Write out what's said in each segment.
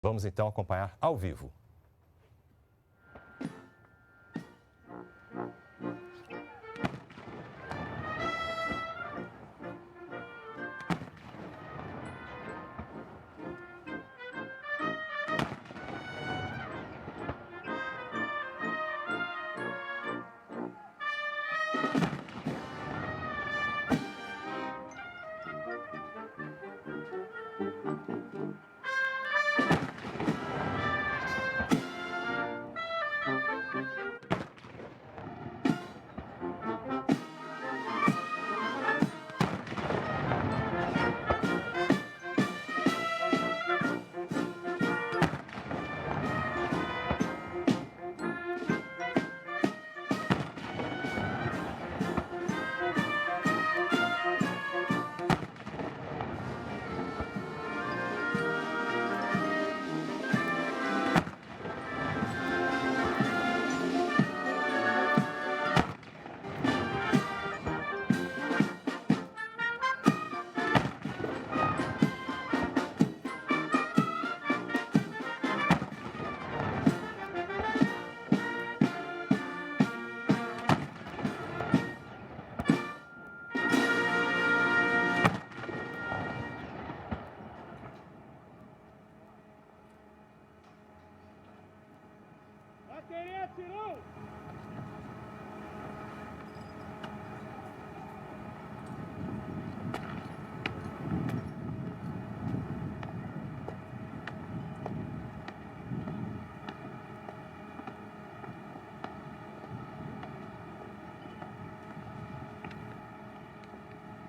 Vamos então acompanhar ao vivo.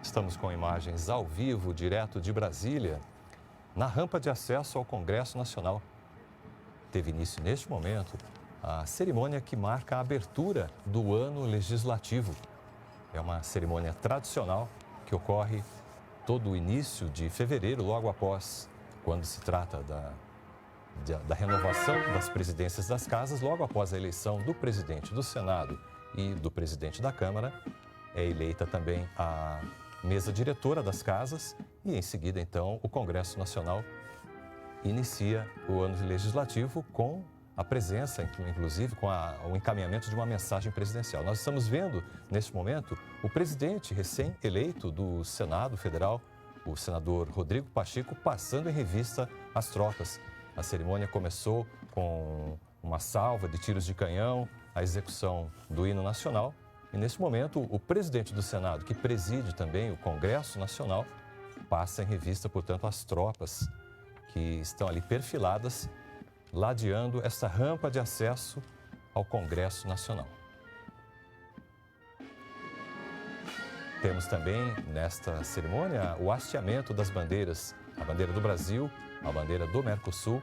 Estamos com imagens ao vivo, direto de Brasília, na rampa de acesso ao Congresso Nacional. Teve início neste momento a cerimônia que marca a abertura do ano legislativo. É uma cerimônia tradicional que ocorre todo o início de fevereiro, logo após, quando se trata da renovação das presidências das casas, logo após a eleição do presidente do Senado e do presidente da Câmara, é eleita também a mesa diretora das casas e, em seguida, então, o Congresso Nacional inicia o ano legislativo com a presença, inclusive com o encaminhamento de uma mensagem presidencial. Nós estamos vendo, neste momento, o presidente recém-eleito do Senado Federal, o senador Rodrigo Pacheco, passando em revista as tropas. A cerimônia começou com uma salva de tiros de canhão, a execução do hino nacional. E, nesse momento, o presidente do Senado, que preside também o Congresso Nacional, passa em revista, portanto, as tropas que estão ali perfiladas, ladeando essa rampa de acesso ao Congresso Nacional. Temos também, nesta cerimônia, o hasteamento das bandeiras, a bandeira do Brasil, a bandeira do Mercosul.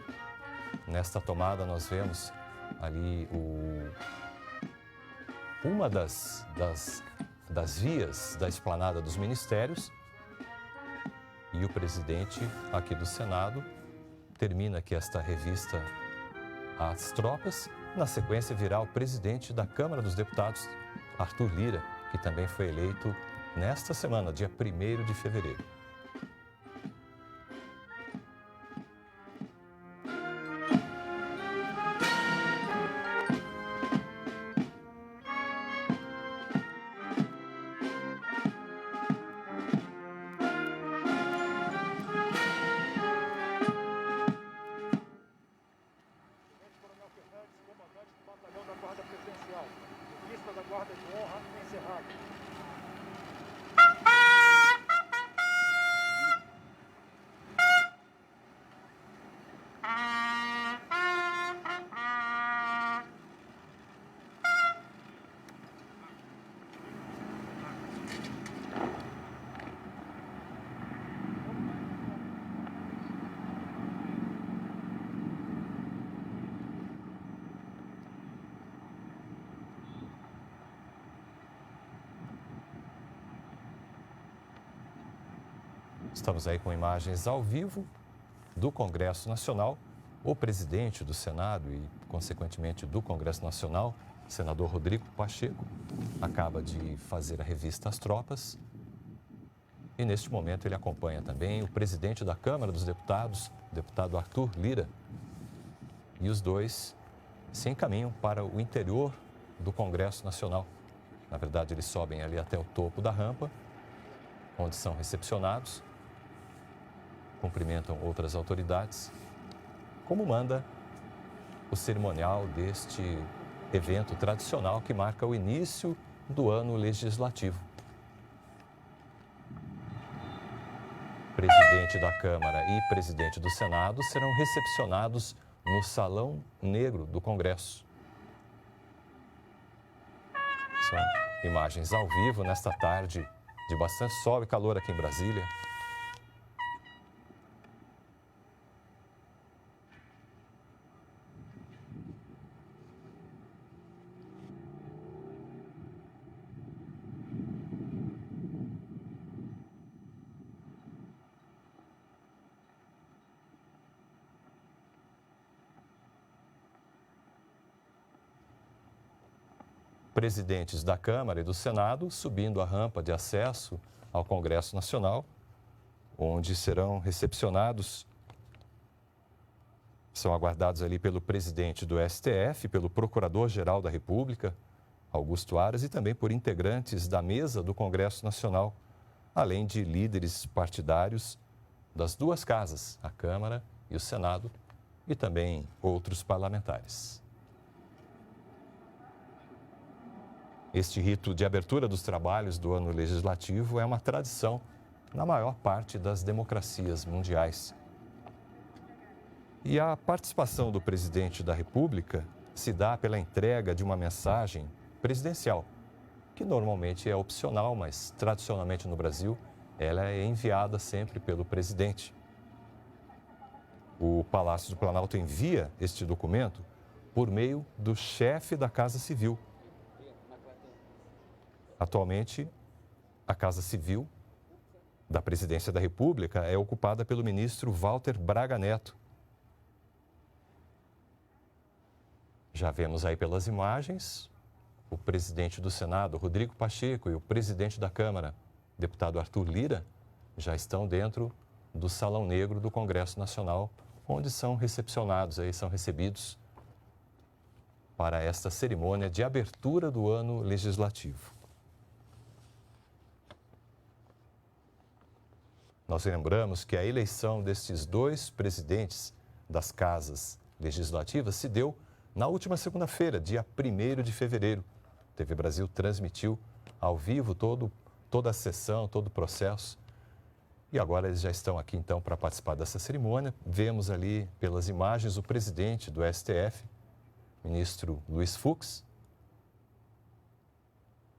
Nesta tomada, nós vemos ali uma das vias da esplanada dos ministérios, e o presidente aqui do Senado termina aqui esta revista às tropas. Na sequência virá o presidente da Câmara dos Deputados, Arthur Lira, que também foi eleito nesta semana, dia 1º de fevereiro. Guarda de honra encerrada. Estamos aí com imagens ao vivo do Congresso Nacional. O presidente do Senado e, consequentemente, do Congresso Nacional, senador Rodrigo Pacheco, acaba de fazer a revista às tropas. E, neste momento, ele acompanha também o presidente da Câmara dos Deputados, o deputado Arthur Lira, e os dois se encaminham para o interior do Congresso Nacional. Na verdade, eles sobem ali até o topo da rampa, onde são recepcionados, cumprimentam outras autoridades, como manda o cerimonial deste evento tradicional que marca o início do ano legislativo. Presidente da Câmara e presidente do Senado serão recepcionados no Salão Negro do Congresso. São imagens ao vivo nesta tarde de bastante sol e calor aqui em Brasília. Presidentes da Câmara e do Senado subindo a rampa de acesso ao Congresso Nacional, onde serão recepcionados, são aguardados ali pelo presidente do STF, pelo Procurador-Geral da República, Augusto Aras, e também por integrantes da mesa do Congresso Nacional, além de líderes partidários das duas casas, a Câmara e o Senado, e também outros parlamentares. Este rito de abertura dos trabalhos do ano legislativo é uma tradição na maior parte das democracias mundiais. E a participação do presidente da República se dá pela entrega de uma mensagem presidencial, que normalmente é opcional, mas tradicionalmente no Brasil ela é enviada sempre pelo presidente. O Palácio do Planalto envia este documento por meio do chefe da Casa Civil. Atualmente, a Casa Civil da Presidência da República é ocupada pelo ministro Walter Braga Neto. Já vemos aí pelas imagens o presidente do Senado, Rodrigo Pacheco, e o presidente da Câmara, deputado Arthur Lira, já estão dentro do Salão Negro do Congresso Nacional, onde são recepcionados, aí são recebidos para esta cerimônia de abertura do ano legislativo. Nós lembramos que a eleição destes dois presidentes das casas legislativas se deu na última segunda-feira, dia 1º de fevereiro. A TV Brasil transmitiu ao vivo toda a sessão, todo o processo. E agora eles já estão aqui, então, para participar dessa cerimônia. Vemos ali, pelas imagens, o presidente do STF, ministro Luiz Fux.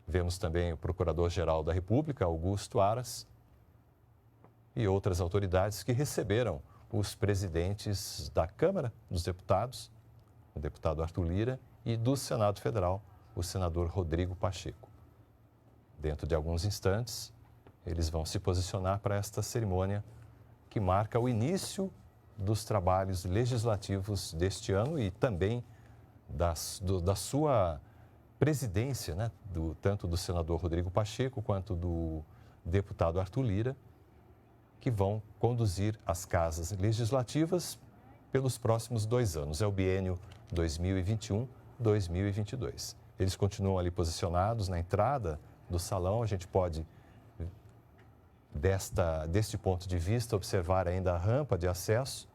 Vemos também o Procurador-Geral da República, Augusto Aras, e outras autoridades que receberam os presidentes da Câmara dos Deputados, o deputado Arthur Lira, e do Senado Federal, o senador Rodrigo Pacheco. Dentro de alguns instantes, eles vão se posicionar para esta cerimônia que marca o início dos trabalhos legislativos deste ano e também da sua presidência, né? Tanto do senador Rodrigo Pacheco quanto do deputado Arthur Lira, que vão conduzir as casas legislativas pelos próximos 2 anos. É o biênio 2021-2022. Eles continuam ali posicionados na entrada do salão. A gente pode, deste ponto de vista, observar ainda a rampa de acesso.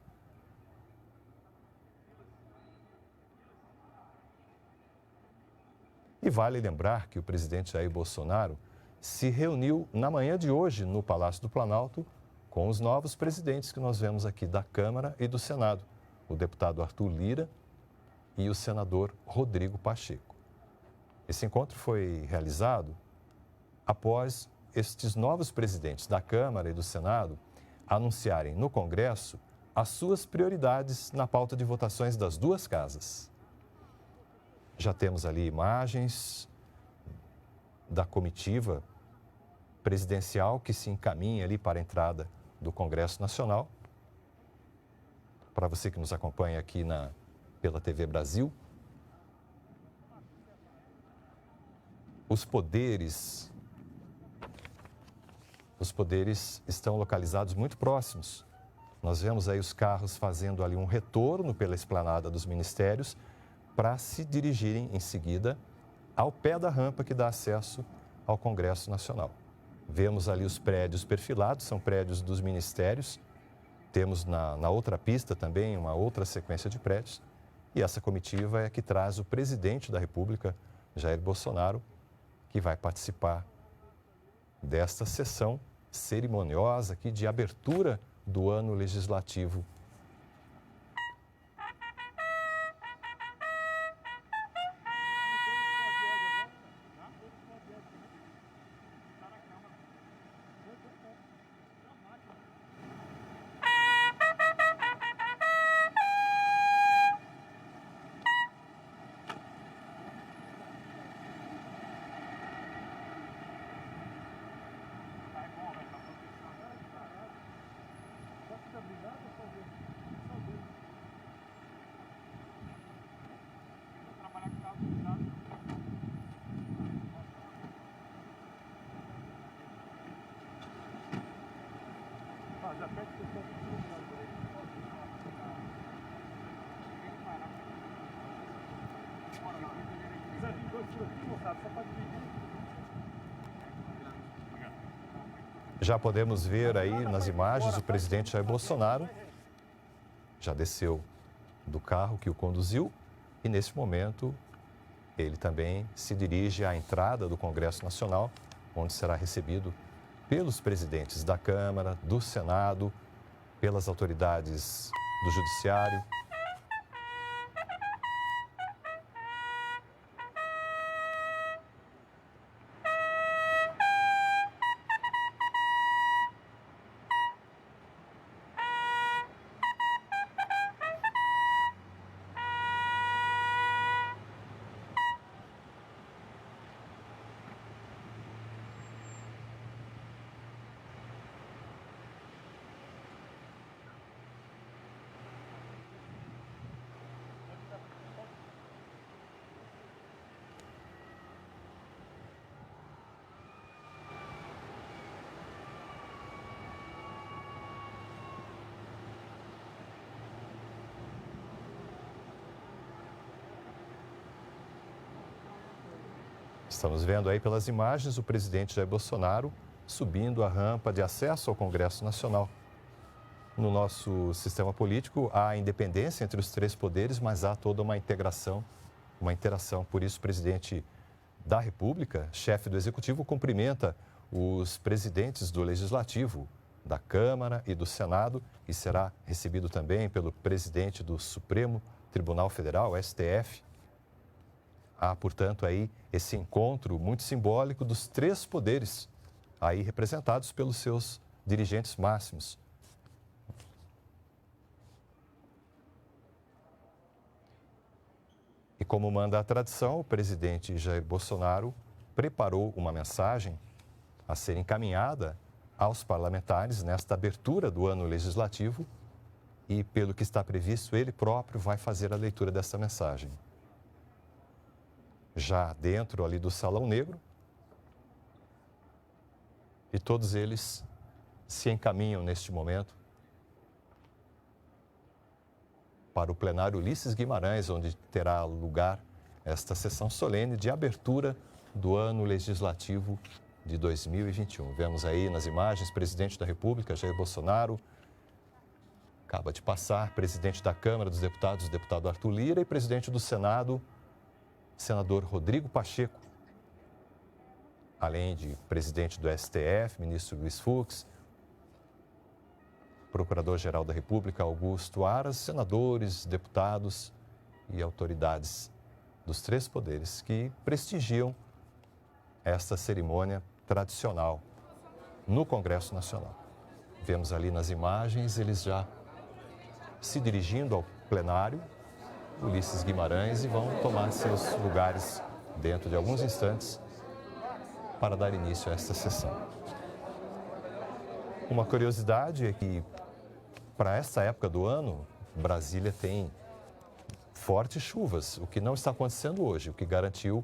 E vale lembrar que o presidente Jair Bolsonaro se reuniu na manhã de hoje no Palácio do Planalto com os novos presidentes que nós vemos aqui da Câmara e do Senado, o deputado Arthur Lira e o senador Rodrigo Pacheco. Esse encontro foi realizado após estes novos presidentes da Câmara e do Senado anunciarem no Congresso as suas prioridades na pauta de votações das duas casas. Já temos ali imagens da comitiva presidencial que se encaminha ali para a entrada do Congresso Nacional. Para você que nos acompanha aqui pela TV Brasil, os poderes estão localizados muito próximos Nós vemos aí os carros fazendo ali um retorno pela esplanada dos ministérios para se dirigirem em seguida ao pé da rampa que dá acesso ao Congresso Nacional. Vemos ali os prédios perfilados, são prédios dos ministérios. Temos na outra pista também uma outra sequência de prédios. E essa comitiva é que traz o presidente da República, Jair Bolsonaro, que vai participar desta sessão cerimoniosa aqui de abertura do ano legislativo. Já podemos ver aí nas imagens o presidente Jair Bolsonaro já desceu do carro que o conduziu e, nesse momento, ele também se dirige à entrada do Congresso Nacional, onde será recebido pelos presidentes da Câmara, do Senado, pelas autoridades do Judiciário. Estamos vendo aí pelas imagens o presidente Jair Bolsonaro subindo a rampa de acesso ao Congresso Nacional. No nosso sistema político, há independência entre os três poderes, mas há toda uma integração, uma interação. Por isso, o presidente da República, chefe do Executivo, cumprimenta os presidentes do Legislativo, da Câmara e do Senado, e será recebido também pelo presidente do Supremo Tribunal Federal, STF. Há, portanto, aí esse encontro muito simbólico dos três poderes, aí representados pelos seus dirigentes máximos. E como manda a tradição, o presidente Jair Bolsonaro preparou uma mensagem a ser encaminhada aos parlamentares nesta abertura do ano legislativo e, pelo que está previsto, ele próprio vai fazer a leitura dessa mensagem. Já dentro ali do Salão Negro, e todos eles se encaminham neste momento para o plenário Ulisses Guimarães, onde terá lugar esta sessão solene de abertura do ano legislativo de 2021. Vemos aí nas imagens o presidente da República, Jair Bolsonaro, acaba de passar, presidente da Câmara dos Deputados, o deputado Arthur Lira, e presidente do Senado, senador Rodrigo Pacheco, além de presidente do STF, ministro Luiz Fux, procurador-geral da República, Augusto Aras, senadores, deputados e autoridades dos três poderes que prestigiam esta cerimônia tradicional no Congresso Nacional. Vemos ali nas imagens eles já se dirigindo ao plenário Ulisses Guimarães e vão tomar seus lugares dentro de alguns instantes para dar início a esta sessão. Uma curiosidade é que, para esta época do ano, Brasília tem fortes chuvas, o que não está acontecendo hoje, o que garantiu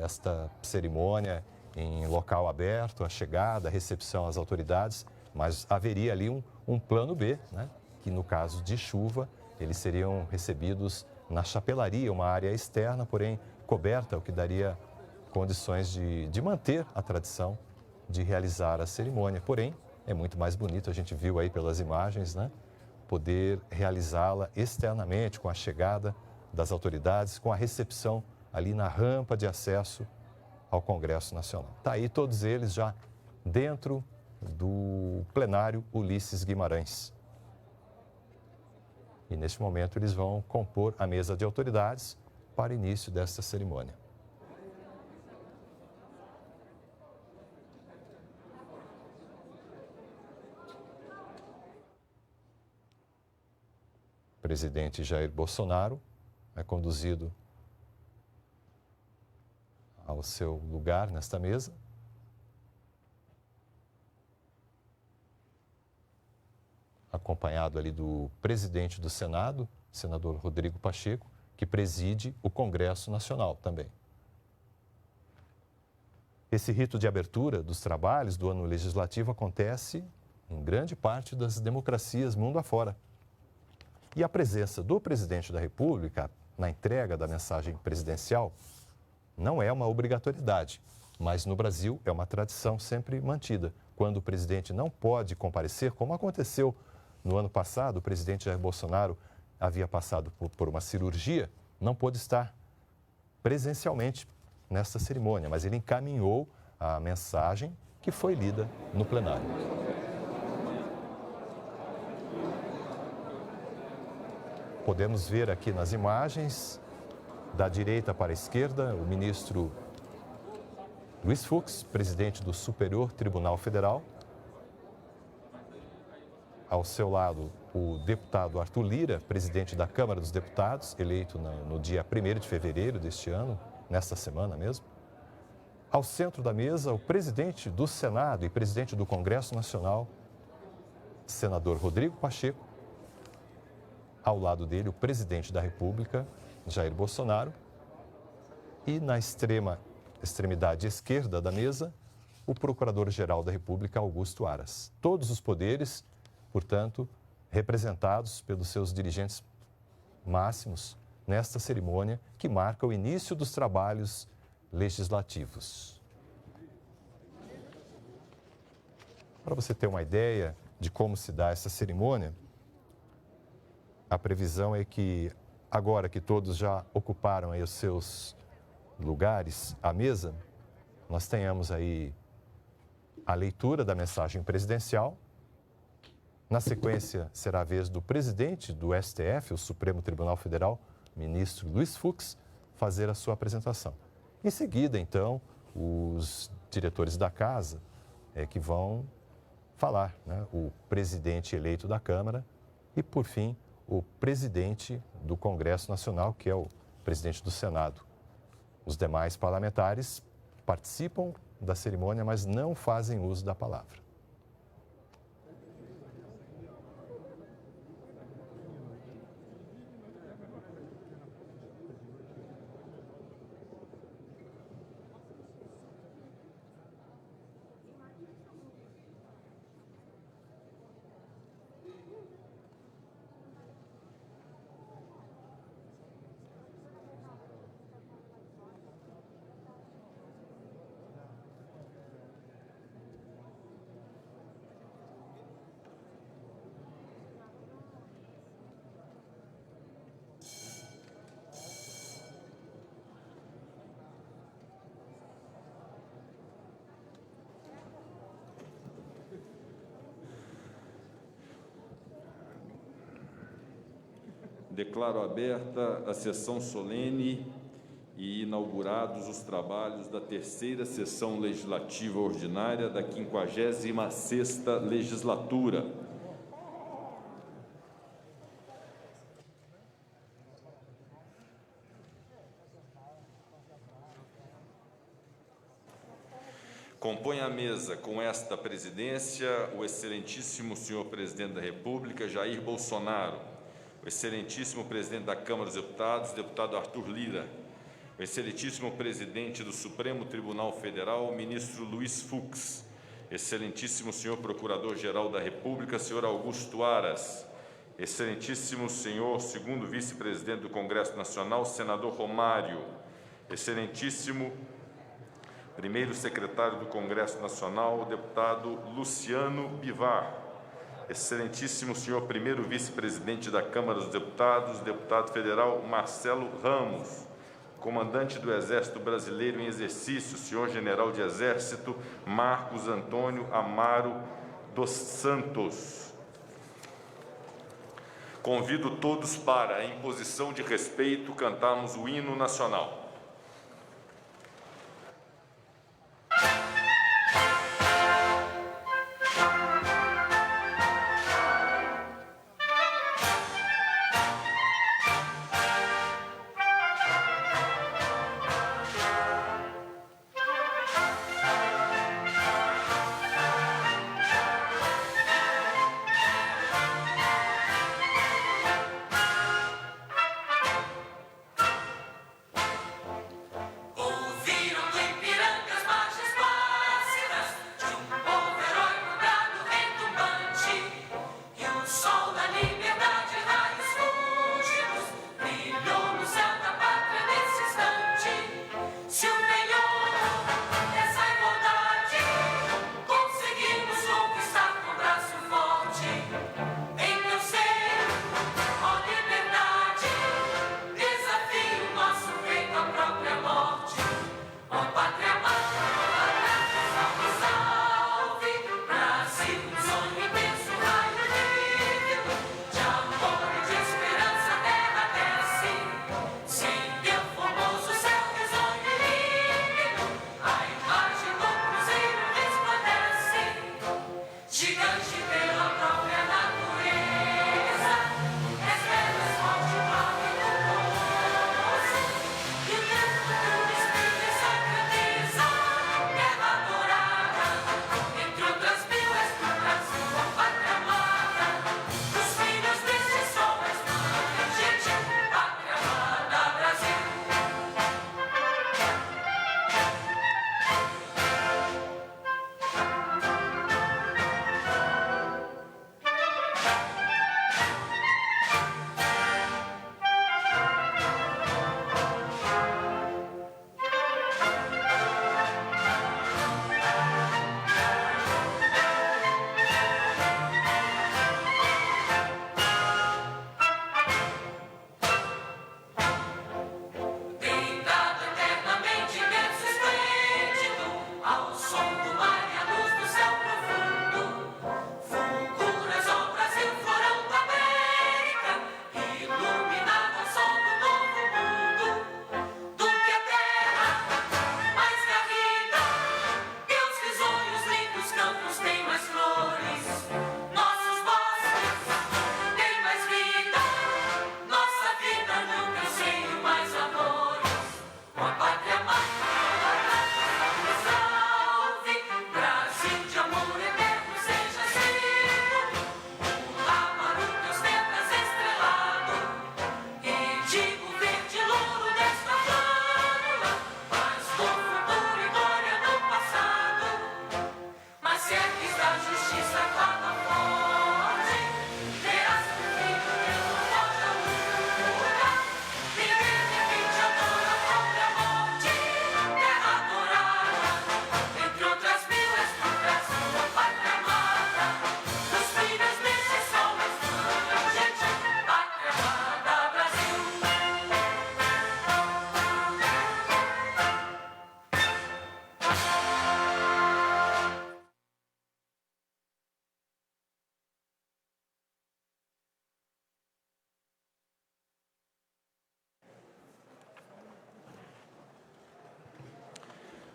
esta cerimônia em local aberto, a chegada, a recepção às autoridades, mas haveria ali um plano B, né? que no caso de chuva, eles seriam recebidos na chapelaria, uma área externa, porém coberta, o que daria condições de manter a tradição de realizar a cerimônia. Porém, é muito mais bonito, a gente viu aí pelas imagens, né? Poder realizá-la externamente, com a chegada das autoridades, com a recepção ali na rampa de acesso ao Congresso Nacional. Está aí todos eles já dentro do plenário Ulisses Guimarães. E neste momento eles vão compor a mesa de autoridades para o início desta cerimônia. O presidente Jair Bolsonaro é conduzido ao seu lugar nesta mesa. Acompanhado ali do presidente do Senado, senador Rodrigo Pacheco, que preside o Congresso Nacional também. Esse rito de abertura dos trabalhos do ano legislativo acontece em grande parte das democracias mundo afora. E a presença do presidente da República na entrega da mensagem presidencial não é uma obrigatoriedade, mas no Brasil é uma tradição sempre mantida. Quando o presidente não pode comparecer, como aconteceu no ano passado, o presidente Jair Bolsonaro havia passado por uma cirurgia, não pôde estar presencialmente nesta cerimônia, mas ele encaminhou a mensagem que foi lida no plenário. Podemos ver aqui nas imagens, da direita para a esquerda, o ministro Luiz Fux, presidente do Superior Tribunal Federal. Ao seu lado, o deputado Arthur Lira, presidente da Câmara dos Deputados, eleito no dia 1º de fevereiro deste ano, nesta semana mesmo. Ao centro da mesa, o presidente do Senado e presidente do Congresso Nacional, senador Rodrigo Pacheco. Ao lado dele, o presidente da República, Jair Bolsonaro. E na extremidade esquerda da mesa, o Procurador-Geral da República, Augusto Aras. Todos os poderes, portanto, representados pelos seus dirigentes máximos nesta cerimônia que marca o início dos trabalhos legislativos. Para você ter uma ideia de como se dá essa cerimônia, a previsão é que, agora que todos já ocuparam aí os seus lugares à mesa, nós tenhamos aí a leitura da mensagem presidencial. Na sequência, será a vez do presidente do STF, o Supremo Tribunal Federal, ministro Luiz Fux, fazer a sua apresentação. Em seguida, então, os diretores da casa que vão falar, né? O presidente eleito da Câmara e, por fim, o presidente do Congresso Nacional, que é o presidente do Senado. Os demais parlamentares participam da cerimônia, mas não fazem uso da palavra. Declaro aberta a sessão solene e inaugurados os trabalhos da terceira sessão legislativa ordinária da 56ª legislatura. Compõe a mesa com esta presidência o excelentíssimo senhor presidente da República, Jair Bolsonaro, o excelentíssimo presidente da Câmara dos Deputados, deputado Arthur Lira, o excelentíssimo presidente do Supremo Tribunal Federal, ministro Luiz Fux, excelentíssimo senhor Procurador-Geral da República, senhor Augusto Aras, Excelentíssimo senhor segundo vice-presidente do Congresso Nacional, senador Romário, excelentíssimo primeiro secretário do Congresso Nacional, deputado Luciano Bivar, excelentíssimo senhor primeiro vice-presidente da Câmara dos Deputados, deputado federal Marcelo Ramos, comandante do Exército Brasileiro em exercício, senhor general de Exército Marcos Antônio Amaro dos Santos. Convido todos para, em posição de respeito, cantarmos o hino nacional.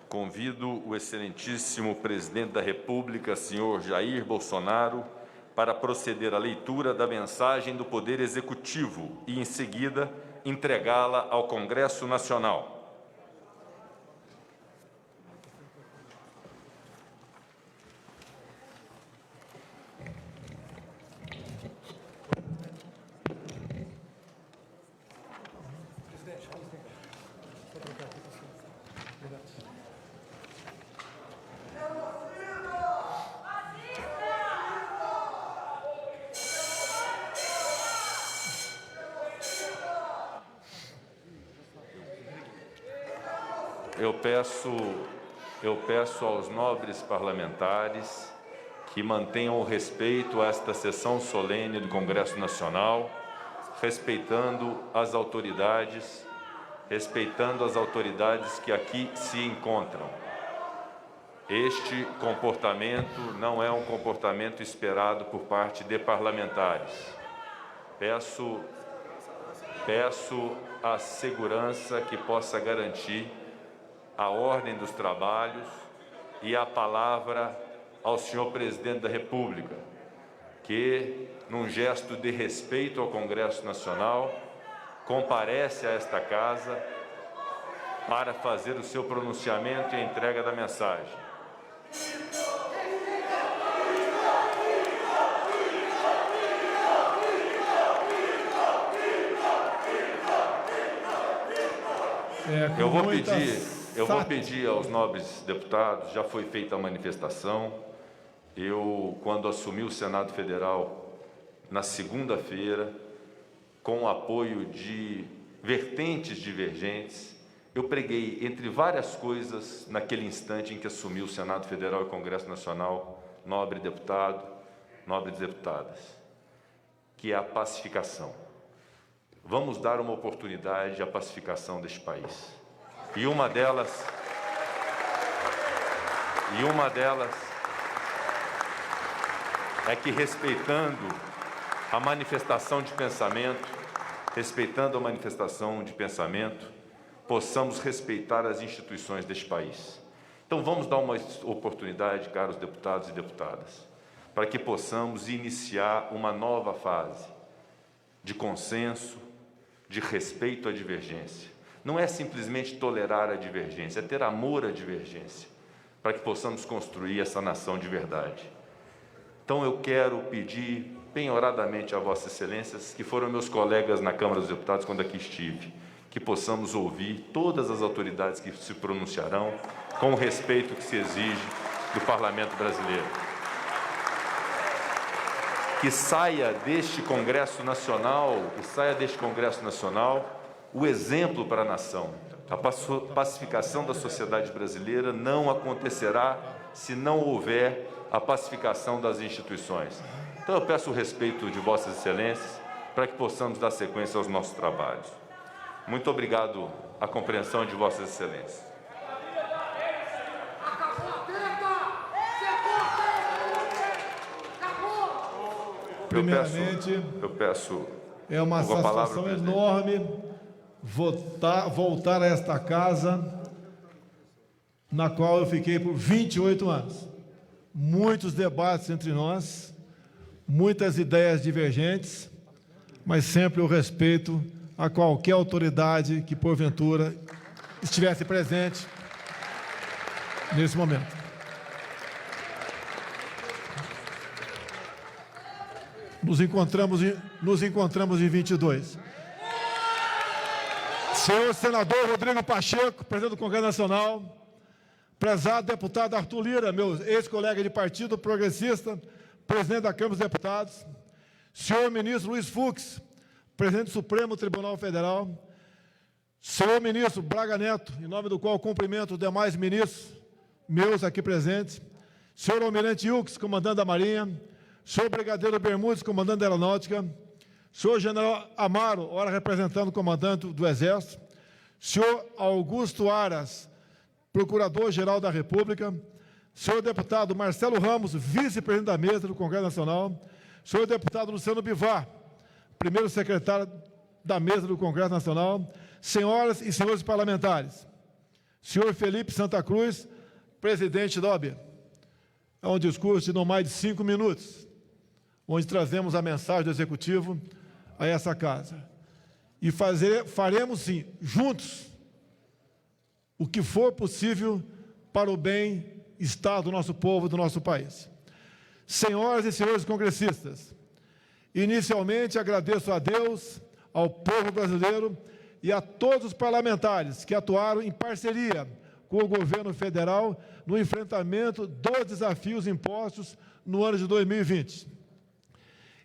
Convido o excelentíssimo presidente da República, senhor Jair Bolsonaro, para proceder à leitura da mensagem do Poder Executivo e, em seguida, entregá-la ao Congresso Nacional. eu peço aos nobres parlamentares que mantenham o respeito a esta sessão solene do Congresso Nacional, respeitando as autoridades que aqui se encontram. Este comportamento não é um comportamento esperado por parte de parlamentares. Peço a segurança que possa garantir a ordem dos trabalhos e a palavra ao senhor presidente da República, que, num gesto de respeito ao Congresso Nacional, comparece a esta casa para fazer o seu pronunciamento e a entrega da mensagem. Eu vou pedir aos nobres deputados, já foi feita a manifestação. Eu, quando assumi o Senado Federal, na segunda-feira, com o apoio de vertentes divergentes, eu preguei, entre várias coisas, naquele instante em que assumi o Senado Federal e o Congresso Nacional, nobre deputado, nobres deputadas, que é a pacificação. Vamos dar uma oportunidade à pacificação deste país. E uma delas é que, respeitando a manifestação de pensamento, possamos respeitar as instituições deste país. Então, vamos dar uma oportunidade, caros deputados e deputadas, para que possamos iniciar uma nova fase de consenso, de respeito à divergência. Não é simplesmente tolerar a divergência, é ter amor à divergência, para que possamos construir essa nação de verdade. Então, eu quero pedir penhoradamente a Vossas Excelências, que foram meus colegas na Câmara dos Deputados quando aqui estive, que possamos ouvir todas as autoridades que se pronunciarão com o respeito que se exige do Parlamento brasileiro. Que saia deste Congresso Nacional, o exemplo para a nação. A pacificação da sociedade brasileira não acontecerá se não houver a pacificação das instituições. Então, eu peço o respeito de Vossas Excelências para que possamos dar sequência aos nossos trabalhos. Muito obrigado à compreensão de Vossas Excelências. Primeiramente, eu peço é uma satisfação enorme voltar a esta casa, na qual eu fiquei por 28 anos. Muitos debates entre nós, muitas ideias divergentes, mas sempre o respeito a qualquer autoridade que, porventura, estivesse presente nesse momento. Nos encontramos em 22. Senhor senador Rodrigo Pacheco, presidente do Congresso Nacional, prezado deputado Arthur Lira, meu ex-colega de partido progressista, presidente da Câmara dos Deputados, senhor ministro Luiz Fux, presidente do Supremo Tribunal Federal, senhor ministro Braga Neto, em nome do qual cumprimento os demais ministros meus aqui presentes, senhor almirante Wilkes, comandante da Marinha, senhor brigadeiro Bermudes, comandante da Aeronáutica, senhor general Amaro, ora representando o comandante do Exército, senhor Augusto Aras, procurador-geral da República, senhor deputado Marcelo Ramos, vice-presidente da mesa do Congresso Nacional, senhor deputado Luciano Bivar, primeiro secretário da mesa do Congresso Nacional, senhoras e senhores parlamentares, senhor Felipe Santa Cruz, presidente da OAB. É um discurso de não mais de 5 minutos, onde trazemos a mensagem do Executivo a essa casa. E faremos, sim, juntos, o que for possível para o bem-estar do nosso povo e do nosso país. Senhoras e senhores congressistas, inicialmente agradeço a Deus, ao povo brasileiro e a todos os parlamentares que atuaram em parceria com o governo federal no enfrentamento dos desafios impostos no ano de 2020.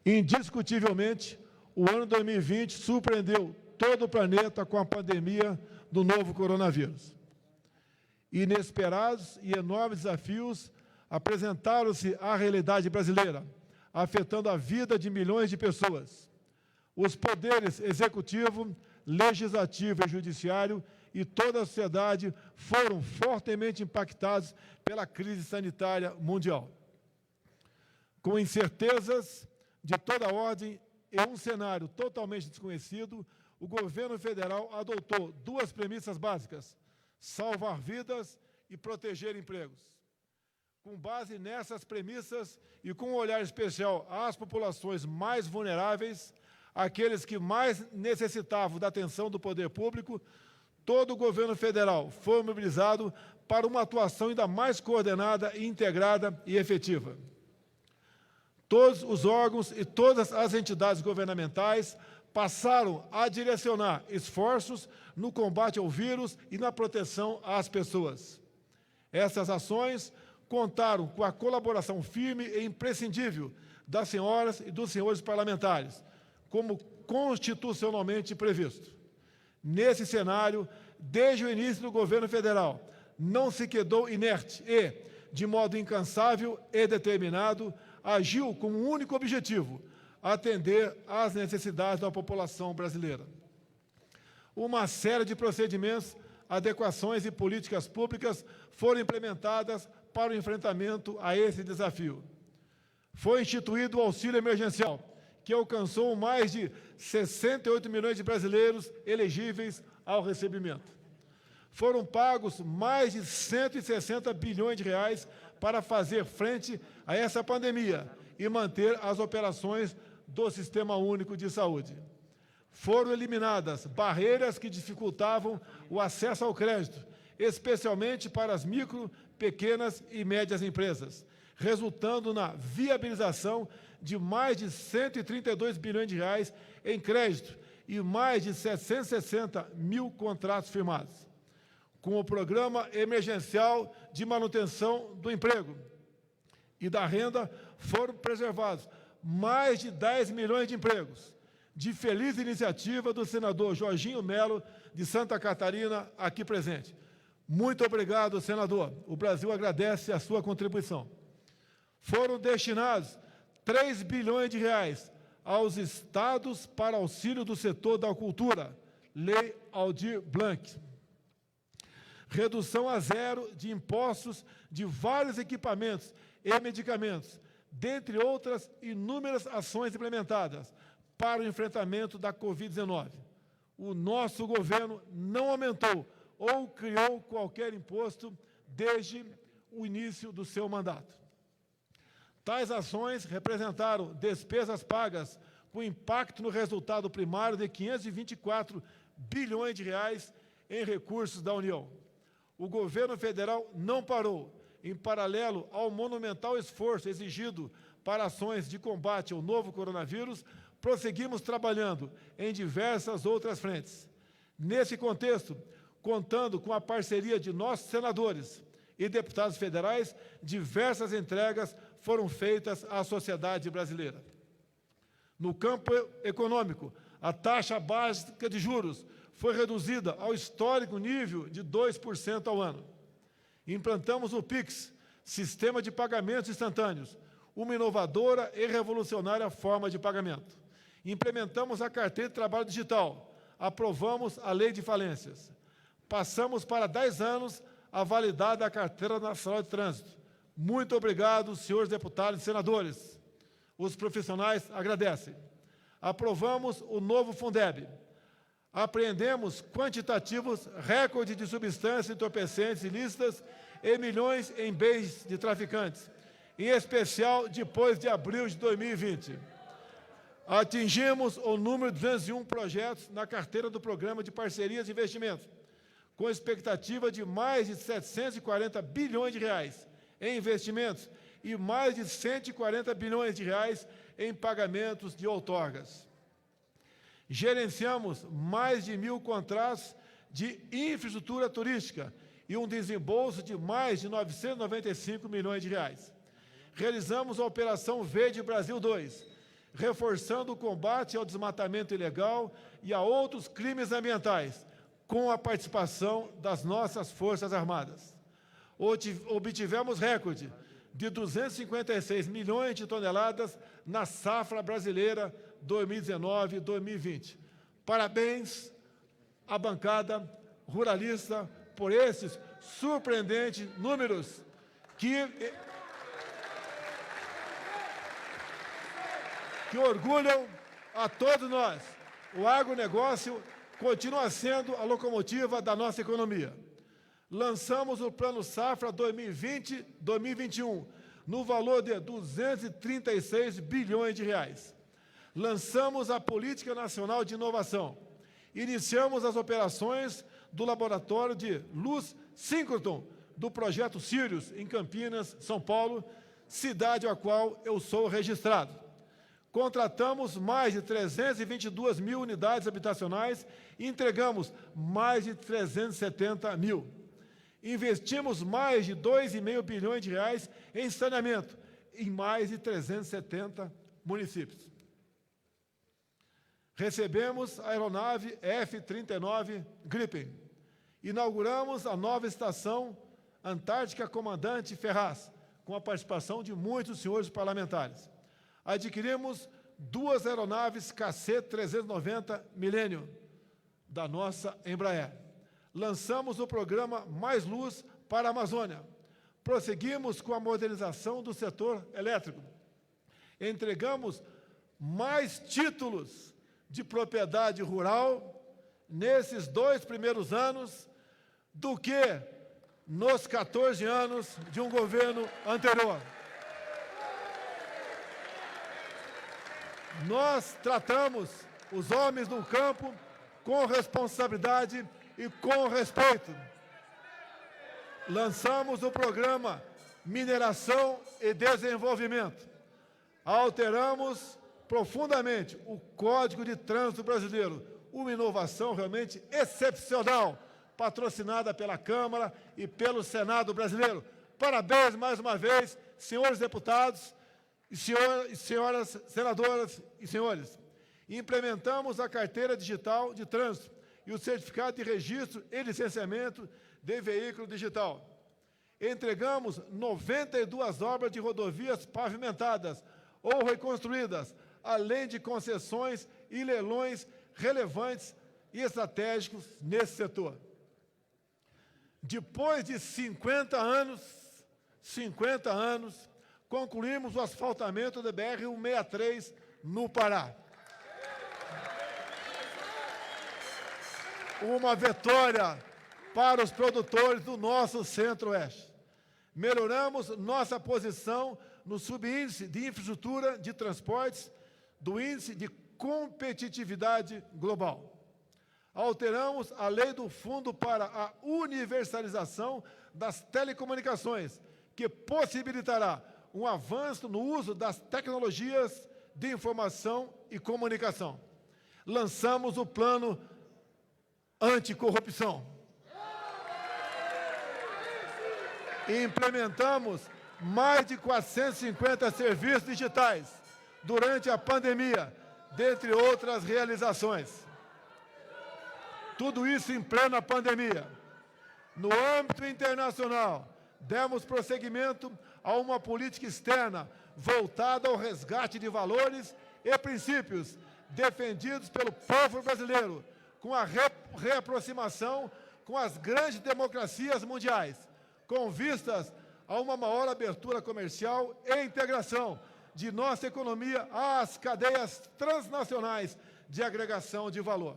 Indiscutivelmente, o ano 2020 surpreendeu todo o planeta com a pandemia do novo coronavírus. Inesperados e enormes desafios apresentaram-se à realidade brasileira, afetando a vida de milhões de pessoas. Os poderes executivo, legislativo e judiciário e toda a sociedade foram fortemente impactados pela crise sanitária mundial. Com incertezas de toda ordem e um cenário totalmente desconhecido, o governo federal adotou duas premissas básicas: salvar vidas e proteger empregos. Com base nessas premissas e com um olhar especial às populações mais vulneráveis, aqueles que mais necessitavam da atenção do poder público, todo o governo federal foi mobilizado para uma atuação ainda mais coordenada, integrada e efetiva. Todos os órgãos e todas as entidades governamentais passaram a direcionar esforços no combate ao vírus e na proteção às pessoas. Essas ações contaram com a colaboração firme e imprescindível das senhoras e dos senhores parlamentares, como constitucionalmente previsto. Nesse cenário, desde o início do governo federal, não se quedou inerte e, de modo incansável e determinado, agiu com um único objetivo: atender às necessidades da população brasileira. Uma série de procedimentos, adequações e políticas públicas foram implementadas para o enfrentamento a esse desafio. Foi instituído o auxílio emergencial, que alcançou mais de 68 milhões de brasileiros elegíveis ao recebimento. Foram pagos mais de 160 bilhões de reais para fazer frente a essa pandemia e manter as operações do Sistema Único de Saúde. Foram eliminadas barreiras que dificultavam o acesso ao crédito, especialmente para as micro, pequenas e médias empresas, resultando na viabilização de mais de 132 bilhões de reais em crédito e mais de 760 mil contratos firmados. Com o Programa Emergencial de Manutenção do Emprego e da Renda, foram preservados mais de 10 milhões de empregos, de feliz iniciativa do senador Jorginho Melo, de Santa Catarina, aqui presente. Muito obrigado, senador. O Brasil agradece a sua contribuição. Foram destinados 3 bilhões de reais aos estados para auxílio do setor da cultura, Lei Aldir Blanc. Redução a zero de impostos de vários equipamentos e medicamentos, dentre outras inúmeras ações implementadas para o enfrentamento da Covid-19. O nosso governo não aumentou ou criou qualquer imposto desde o início do seu mandato. Tais ações representaram despesas pagas com impacto no resultado primário de 524 bilhões de reais em recursos da União. O governo federal não parou, em paralelo ao monumental esforço exigido para ações de combate ao novo coronavírus, prosseguimos trabalhando em diversas outras frentes. Nesse contexto, contando com a parceria de nossos senadores e deputados federais, diversas entregas foram feitas à sociedade brasileira. No campo econômico, a taxa básica de juros foi reduzida ao histórico nível de 2% ao ano. Implantamos o PIX, Sistema de Pagamentos Instantâneos, uma inovadora e revolucionária forma de pagamento. Implementamos a Carteira de Trabalho Digital, aprovamos a Lei de Falências. Passamos para 10 anos a validade da Carteira Nacional de Trânsito. Muito obrigado, senhores deputados e senadores. Os profissionais agradecem. Aprovamos o novo Fundeb. Apreendemos quantitativos recordes de substâncias entorpecentes ilícitas e milhões em bens de traficantes, em especial depois de abril de 2020. Atingimos o número de 201 projetos na carteira do Programa de Parcerias e Investimentos, com expectativa de mais de 740 bilhões de reais em investimentos e mais de 140 bilhões de reais em pagamentos de outorgas. Gerenciamos mais de 1.000 contratos de infraestrutura turística e um desembolso de mais de 995 milhões de reais. Realizamos a Operação Verde Brasil 2, reforçando o combate ao desmatamento ilegal e a outros crimes ambientais, com a participação das nossas Forças Armadas. obtivemos recorde de 256 milhões de toneladas na safra brasileira 2019-2020. Parabéns à bancada ruralista por esses surpreendentes números que orgulham a todos nós. O agronegócio continua sendo a locomotiva da nossa economia. Lançamos o Plano Safra 2020-2021, no valor de 236 bilhões de reais. Lançamos a Política Nacional de Inovação. Iniciamos as operações do Laboratório de Luz Síncroton, do Projeto Sirius, em Campinas, São Paulo, cidade a qual eu sou registrado. Contratamos mais de 322 mil unidades habitacionais e entregamos mais de 370 mil. Investimos mais de 2,5 bilhões de reais em saneamento em mais de 370 municípios. Recebemos a aeronave F-39 Gripen. Inauguramos a nova estação Antártica Comandante Ferraz, com a participação de muitos senhores parlamentares. Adquirimos 2 aeronaves KC-390 Millennium, da nossa Embraer. Lançamos o programa Mais Luz para a Amazônia. Prosseguimos com a modernização do setor elétrico. Entregamos mais títulos de propriedade rural nesses 2 primeiros anos do que nos 14 anos de um governo anterior. Nós tratamos os homens no campo com responsabilidade e com respeito. Lançamos o programa Mineração e Desenvolvimento. Alteramos profundamente o Código de Trânsito Brasileiro, uma inovação realmente excepcional, patrocinada pela Câmara e pelo Senado brasileiro. Parabéns mais uma vez, senhores deputados, e senhoras senadoras e senhores. Implementamos a carteira digital de trânsito e o certificado de registro e licenciamento de veículo digital. Entregamos 92 obras de rodovias pavimentadas ou reconstruídas, além de concessões e leilões relevantes e estratégicos nesse setor. Depois de 50 anos, concluímos o asfaltamento da BR-163 no Pará. Uma vitória para os produtores do nosso Centro-Oeste. Melhoramos nossa posição no subíndice de infraestrutura de transportes do Índice de Competitividade Global. Alteramos a lei do Fundo para a Universalização das Telecomunicações, que possibilitará um avanço no uso das tecnologias de informação e comunicação. Lançamos o Plano Anticorrupção. E implementamos mais de 450 serviços digitais durante a pandemia, dentre outras realizações. Tudo isso em plena pandemia. No âmbito internacional, demos prosseguimento a uma política externa voltada ao resgate de valores e princípios defendidos pelo povo brasileiro, com a reaproximação com as grandes democracias mundiais, com vistas a uma maior abertura comercial e integração de nossa economia às cadeias transnacionais de agregação de valor.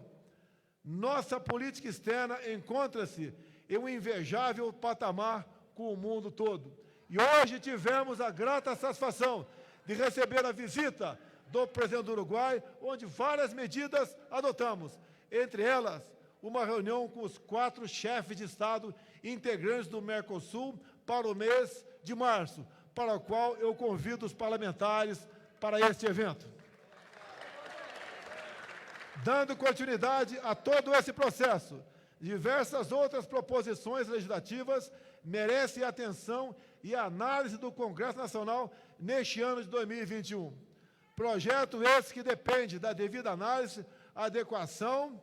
Nossa política externa encontra-se em um invejável patamar com o mundo todo. E hoje tivemos a grata satisfação de receber a visita do presidente do Uruguai, onde várias medidas adotamos, entre elas uma reunião com os 4 chefes de Estado integrantes do Mercosul para o mês de março, para o qual eu convido os parlamentares para este evento. Dando continuidade a todo esse processo, diversas outras proposições legislativas merecem atenção e análise do Congresso Nacional neste ano de 2021. Projeto esse que depende da devida análise, adequação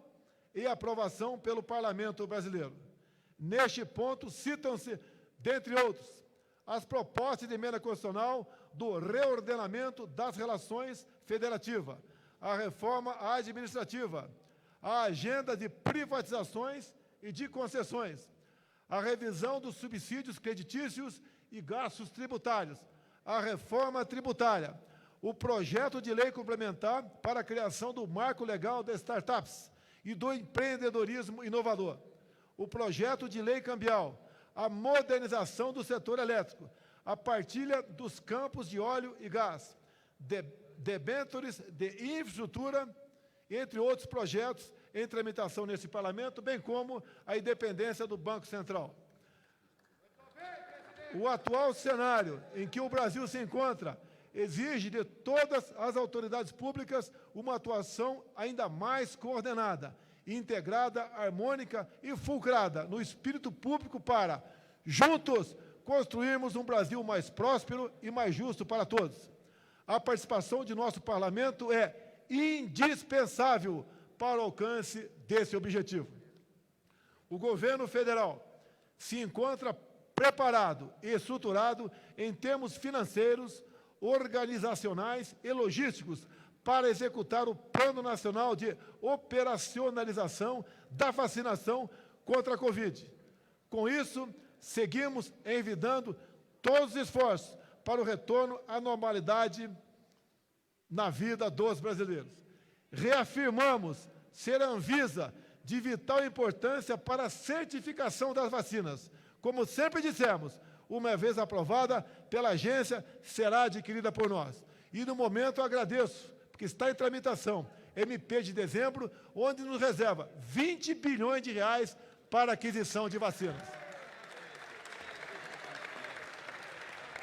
e aprovação pelo Parlamento brasileiro. Neste ponto, citam-se dentre outros, as propostas de emenda constitucional do reordenamento das relações federativas, a reforma administrativa, a agenda de privatizações e de concessões, a revisão dos subsídios creditícios e gastos tributários, a reforma tributária, o projeto de lei complementar para a criação do marco legal das startups e do empreendedorismo inovador, o projeto de lei cambial, a modernização do setor elétrico, a partilha dos campos de óleo e gás, debêntures de infraestrutura, entre outros projetos em tramitação nesse Parlamento, bem como a independência do Banco Central. O atual cenário em que o Brasil se encontra exige de todas as autoridades públicas uma atuação ainda mais coordenada, integrada, harmônica e fulcrada no espírito público para, juntos, construirmos um Brasil mais próspero e mais justo para todos. A participação de nosso Parlamento é indispensável para o alcance desse objetivo. O governo federal se encontra preparado e estruturado em termos financeiros, organizacionais e logísticos para executar o Plano Nacional de Operacionalização da Vacinação contra a Covid. Com isso, seguimos envidando todos os esforços para o retorno à normalidade na vida dos brasileiros. Reafirmamos ser a Anvisa de vital importância para a certificação das vacinas. Como sempre dissemos, uma vez aprovada pela agência, será adquirida por nós. E, no momento, eu agradeço, porque está em tramitação, MP de dezembro, onde nos reserva 20 bilhões de reais para a aquisição de vacinas.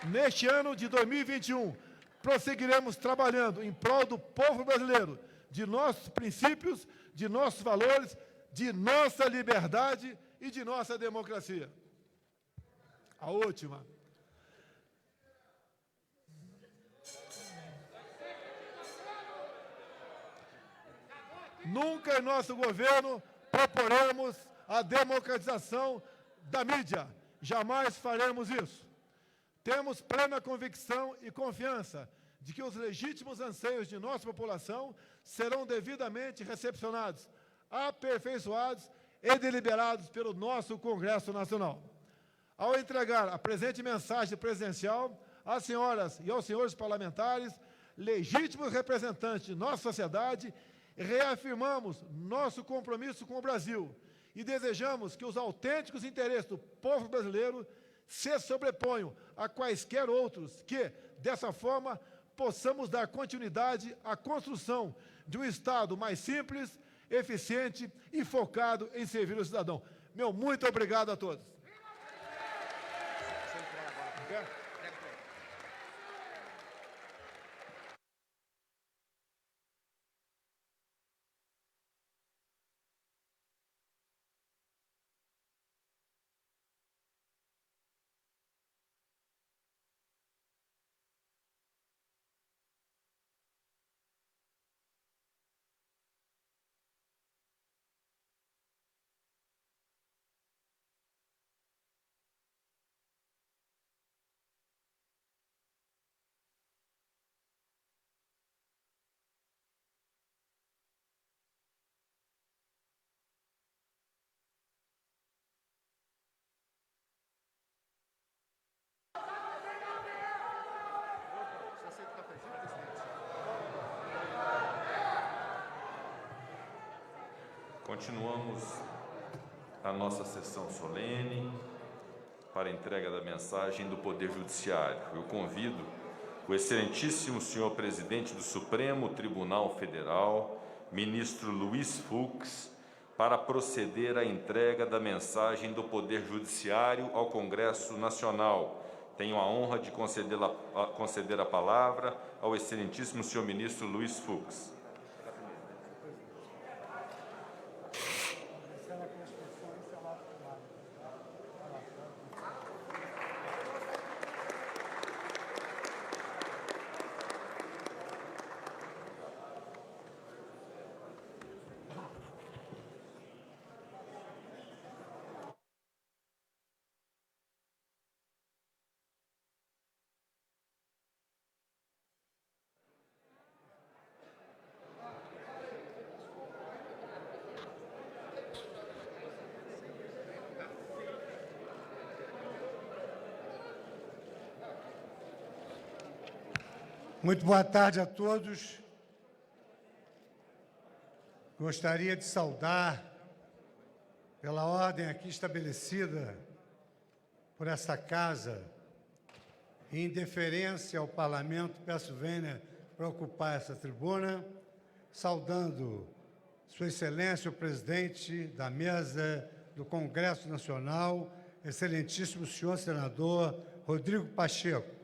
Neste ano de 2021, prosseguiremos trabalhando em prol do povo brasileiro, de nossos princípios, de nossos valores, de nossa liberdade e de nossa democracia. A última. Nunca em nosso governo proporemos a democratização da mídia. Jamais faremos isso. Temos plena convicção e confiança de que os legítimos anseios de nossa população serão devidamente recepcionados, aperfeiçoados e deliberados pelo nosso Congresso Nacional. Ao entregar a presente mensagem presidencial às senhoras e aos senhores parlamentares, legítimos representantes de nossa sociedade, reafirmamos nosso compromisso com o Brasil e desejamos que os autênticos interesses do povo brasileiro se sobreponham a quaisquer outros que, dessa forma, possamos dar continuidade à construção de um Estado mais simples, eficiente e focado em servir o cidadão. Meu muito obrigado a todos. Continuamos a nossa sessão solene para a entrega da mensagem do Poder Judiciário. Eu convido o excelentíssimo senhor presidente do Supremo Tribunal Federal, ministro Luiz Fux, para proceder à entrega da mensagem do Poder Judiciário ao Congresso Nacional. Tenho a honra de conceder a palavra ao excelentíssimo senhor ministro Luiz Fux. Muito boa tarde a todos. Gostaria de saudar, pela ordem aqui estabelecida por esta Casa, em deferência ao Parlamento, peço vênia para ocupar essa tribuna, saudando Sua Excelência, o Presidente da Mesa do Congresso Nacional, Excelentíssimo senhor Senador Rodrigo Pacheco,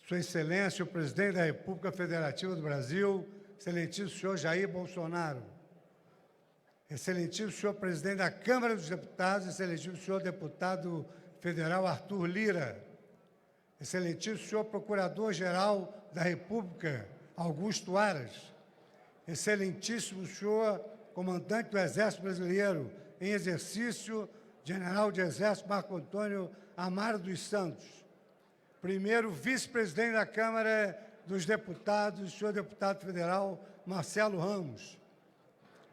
Sua Excelência, o Presidente da República Federativa do Brasil, Excelentíssimo senhor Jair Bolsonaro, Excelentíssimo senhor Presidente da Câmara dos Deputados, Excelentíssimo senhor Deputado Federal Arthur Lira, Excelentíssimo senhor Procurador-Geral da República, Augusto Aras, Excelentíssimo senhor Comandante do Exército Brasileiro em exercício, General de Exército Marco Antônio Amaro dos Santos, primeiro vice-presidente da Câmara dos Deputados, senhor deputado federal Marcelo Ramos,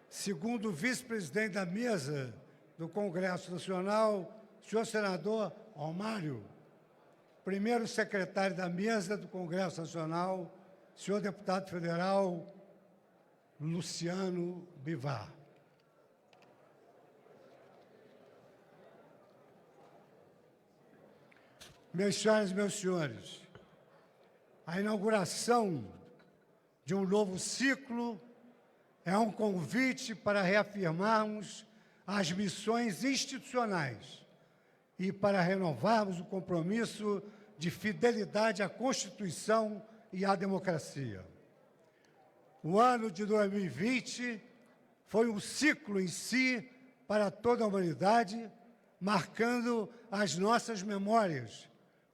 segundo vice-presidente da Mesa do Congresso Nacional, senhor senador Romário, primeiro secretário da Mesa do Congresso Nacional, senhor deputado federal Luciano Bivar. Minhas senhoras e meus senhores, a inauguração de um novo ciclo é um convite para reafirmarmos as missões institucionais e para renovarmos o compromisso de fidelidade à Constituição e à democracia. O ano de 2020 foi um ciclo em si para toda a humanidade, marcando as nossas memórias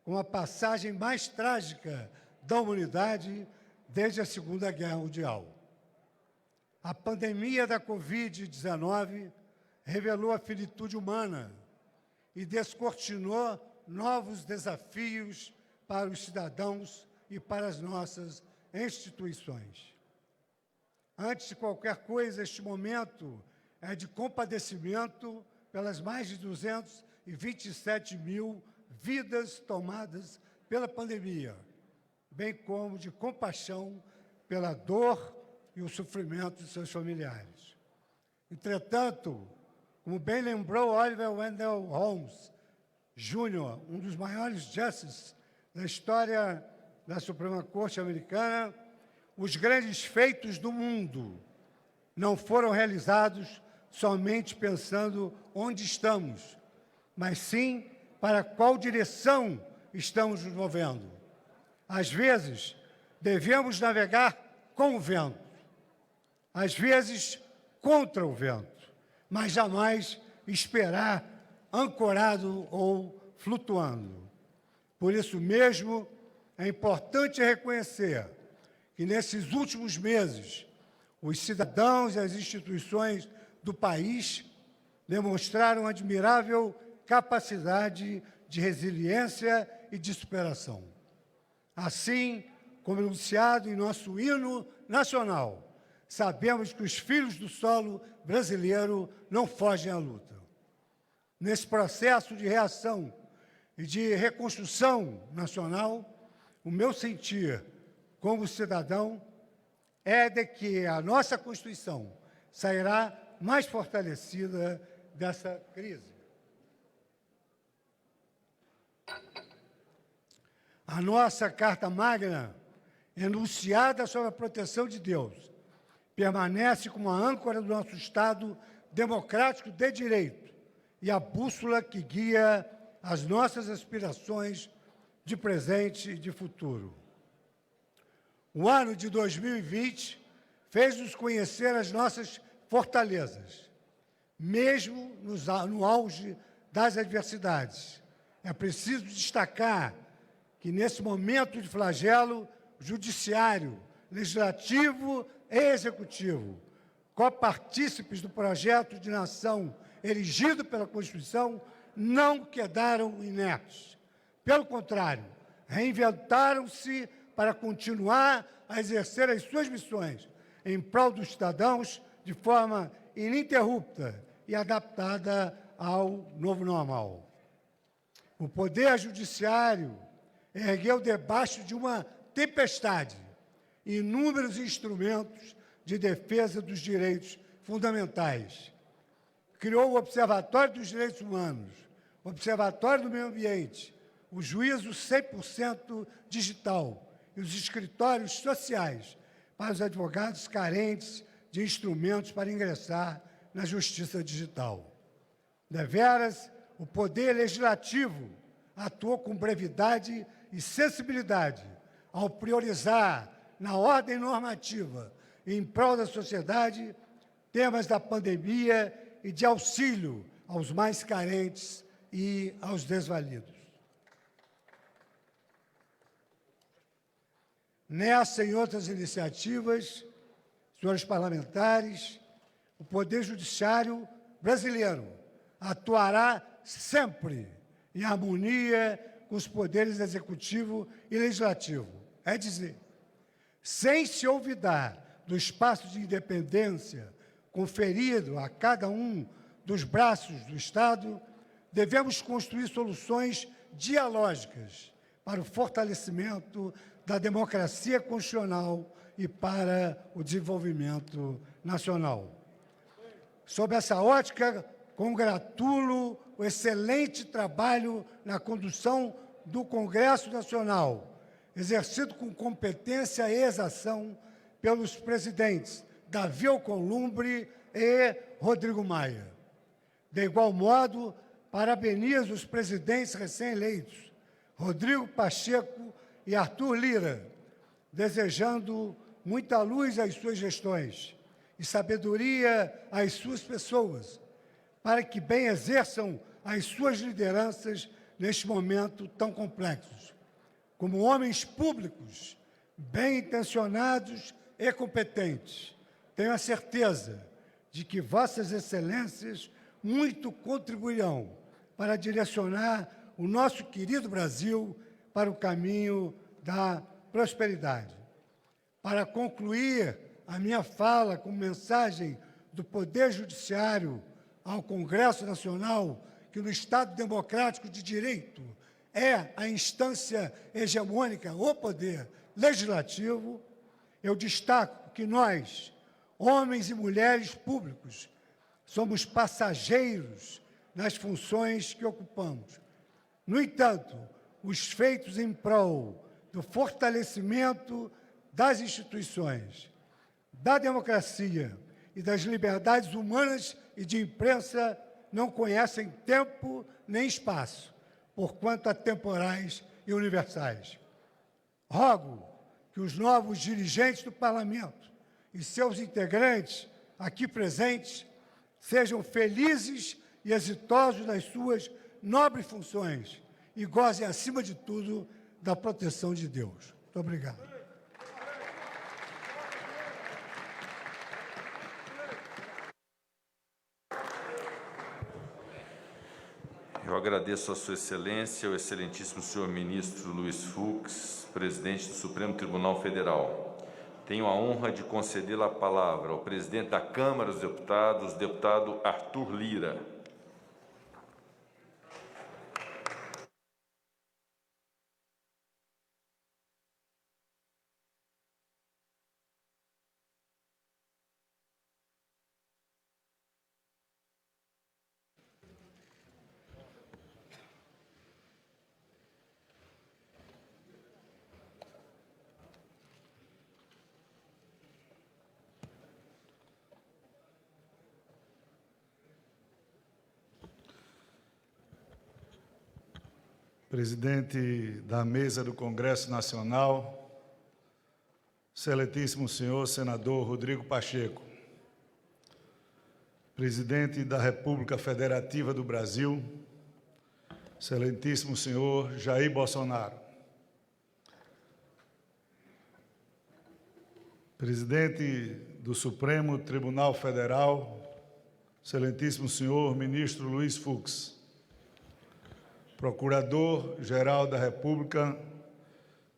com a passagem mais trágica da humanidade desde a Segunda Guerra Mundial. A pandemia da Covid-19 revelou a finitude humana e descortinou novos desafios para os cidadãos e para as nossas instituições. Antes de qualquer coisa, este momento é de compadecimento pelas mais de 227 mil vidas tomadas pela pandemia, bem como de compaixão pela dor e o sofrimento de seus familiares. Entretanto, como bem lembrou Oliver Wendell Holmes Jr., um dos maiores justices da história da Suprema Corte americana, os grandes feitos do mundo não foram realizados somente pensando onde estamos, mas sim para qual direção estamos nos movendo. Às vezes, devemos navegar com o vento, às vezes contra o vento, mas jamais esperar ancorado ou flutuando. Por isso mesmo, é importante reconhecer que, nesses últimos meses, os cidadãos e as instituições do país demonstraram admirável capacidade de resiliência e de superação. Assim, como enunciado em nosso hino nacional, sabemos que os filhos do solo brasileiro não fogem à luta. Nesse processo de reação e de reconstrução nacional, o meu sentir como cidadão é de que a nossa Constituição sairá mais fortalecida dessa crise. A nossa Carta Magna, enunciada sob a proteção de Deus, permanece como a âncora do nosso Estado democrático de direito e a bússola que guia as nossas aspirações de presente e de futuro. O ano de 2020 fez-nos conhecer as nossas fortalezas, mesmo no auge das adversidades. É preciso destacar que, nesse momento de flagelo, judiciário, legislativo e executivo, copartícipes do projeto de nação erigido pela Constituição, não quedaram inertes. Pelo contrário, reinventaram-se para continuar a exercer as suas missões em prol dos cidadãos de forma ininterrupta e adaptada ao novo normal. O Poder Judiciário ergueu debaixo de uma tempestade inúmeros instrumentos de defesa dos direitos fundamentais. Criou o Observatório dos Direitos Humanos, o Observatório do Meio Ambiente, o Juízo 100% digital e os escritórios sociais para os advogados carentes de instrumentos para ingressar na justiça digital. Deveras, o Poder Legislativo atuou com brevidade e sensibilidade ao priorizar na ordem normativa e em prol da sociedade temas da pandemia e de auxílio aos mais carentes e aos desvalidos. Nessa e outras iniciativas, senhores parlamentares, o Poder Judiciário brasileiro atuará sempre em harmonia com os poderes executivo e legislativo, é dizer, sem se olvidar do espaço de independência conferido a cada um dos braços do Estado, devemos construir soluções dialógicas para o fortalecimento da democracia constitucional e para o desenvolvimento nacional. Sob essa ótica, congratulo o excelente trabalho na condução do Congresso Nacional, exercido com competência e exação pelos presidentes Davi Alcolumbre e Rodrigo Maia. De igual modo, parabenizo os presidentes recém-eleitos, Rodrigo Pacheco e Arthur Lira, desejando muita luz às suas gestões e sabedoria às suas pessoas, para que bem exerçam as suas lideranças neste momento tão complexo. Como homens públicos, bem-intencionados e competentes, tenho a certeza de que Vossas Excelências muito contribuirão para direcionar o nosso querido Brasil para o caminho da prosperidade. Para concluir a minha fala com mensagem do Poder Judiciário ao Congresso Nacional, que no Estado Democrático de Direito é a instância hegemônica, o Poder Legislativo, eu destaco que nós, homens e mulheres públicos, somos passageiros nas funções que ocupamos. No entanto, os feitos em prol do fortalecimento das instituições, da democracia e das liberdades humanas e de imprensa não conhecem tempo nem espaço, porquanto atemporais e universais. Rogo que os novos dirigentes do Parlamento e seus integrantes aqui presentes sejam felizes e exitosos nas suas nobres funções e gozem, acima de tudo, da proteção de Deus. Muito obrigado. Eu agradeço a Sua Excelência, o excelentíssimo senhor ministro Luiz Fux, presidente do Supremo Tribunal Federal. Tenho a honra de conceder a palavra ao presidente da Câmara dos Deputados, deputado Arthur Lira. Presidente da mesa do Congresso Nacional, excelentíssimo senhor senador Rodrigo Pacheco, presidente da República Federativa do Brasil, excelentíssimo senhor Jair Bolsonaro, presidente do Supremo Tribunal Federal, excelentíssimo senhor ministro Luiz Fux, Procurador-Geral da República,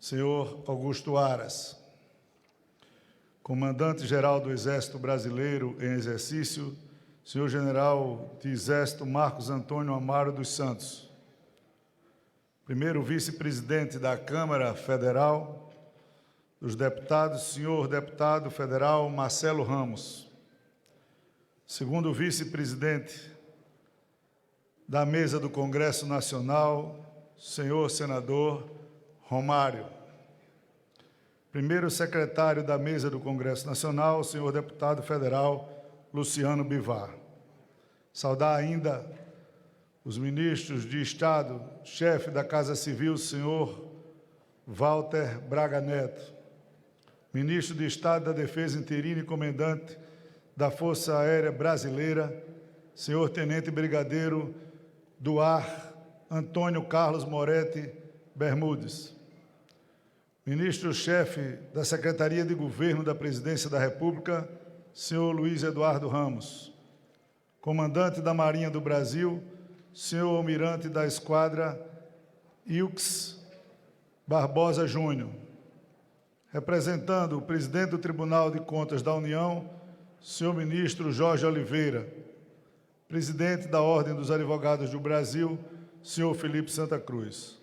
senhor Augusto Aras, Comandante-Geral do Exército Brasileiro em exercício, senhor General de Exército Marcos Antônio Amaro dos Santos, primeiro vice-presidente da Câmara Federal, dos Deputados, senhor deputado federal Marcelo Ramos. Segundo vice-presidente da mesa do Congresso Nacional, senhor senador Romário. Primeiro secretário da mesa do Congresso Nacional, senhor deputado federal Luciano Bivar. Saudar ainda os ministros de Estado, chefe da Casa Civil, senhor Walter Braga Neto, ministro de Estado da Defesa interino e comandante da Força Aérea Brasileira, senhor tenente brigadeiro do Ar, Antônio Carlos Moretti Bermudes, ministro-chefe da Secretaria de Governo da Presidência da República, senhor Luiz Eduardo Ramos, comandante da Marinha do Brasil, senhor almirante da Esquadra Ilks Barbosa Júnior, representando o presidente do Tribunal de Contas da União, senhor ministro Jorge Oliveira, presidente da Ordem dos Advogados do Brasil, senhor Felipe Santa Cruz.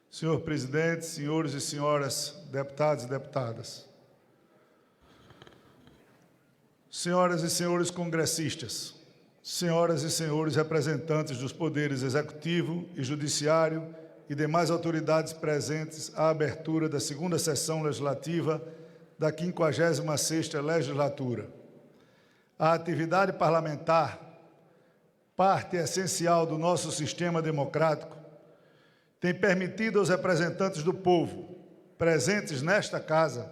Senhor presidente, senhores e senhoras deputados e deputadas, senhoras e senhores congressistas, senhoras e senhores representantes dos poderes executivo e judiciário e demais autoridades presentes à abertura da segunda sessão legislativa da 56ª legislatura. A atividade parlamentar, parte essencial do nosso sistema democrático, tem permitido aos representantes do povo, presentes nesta casa,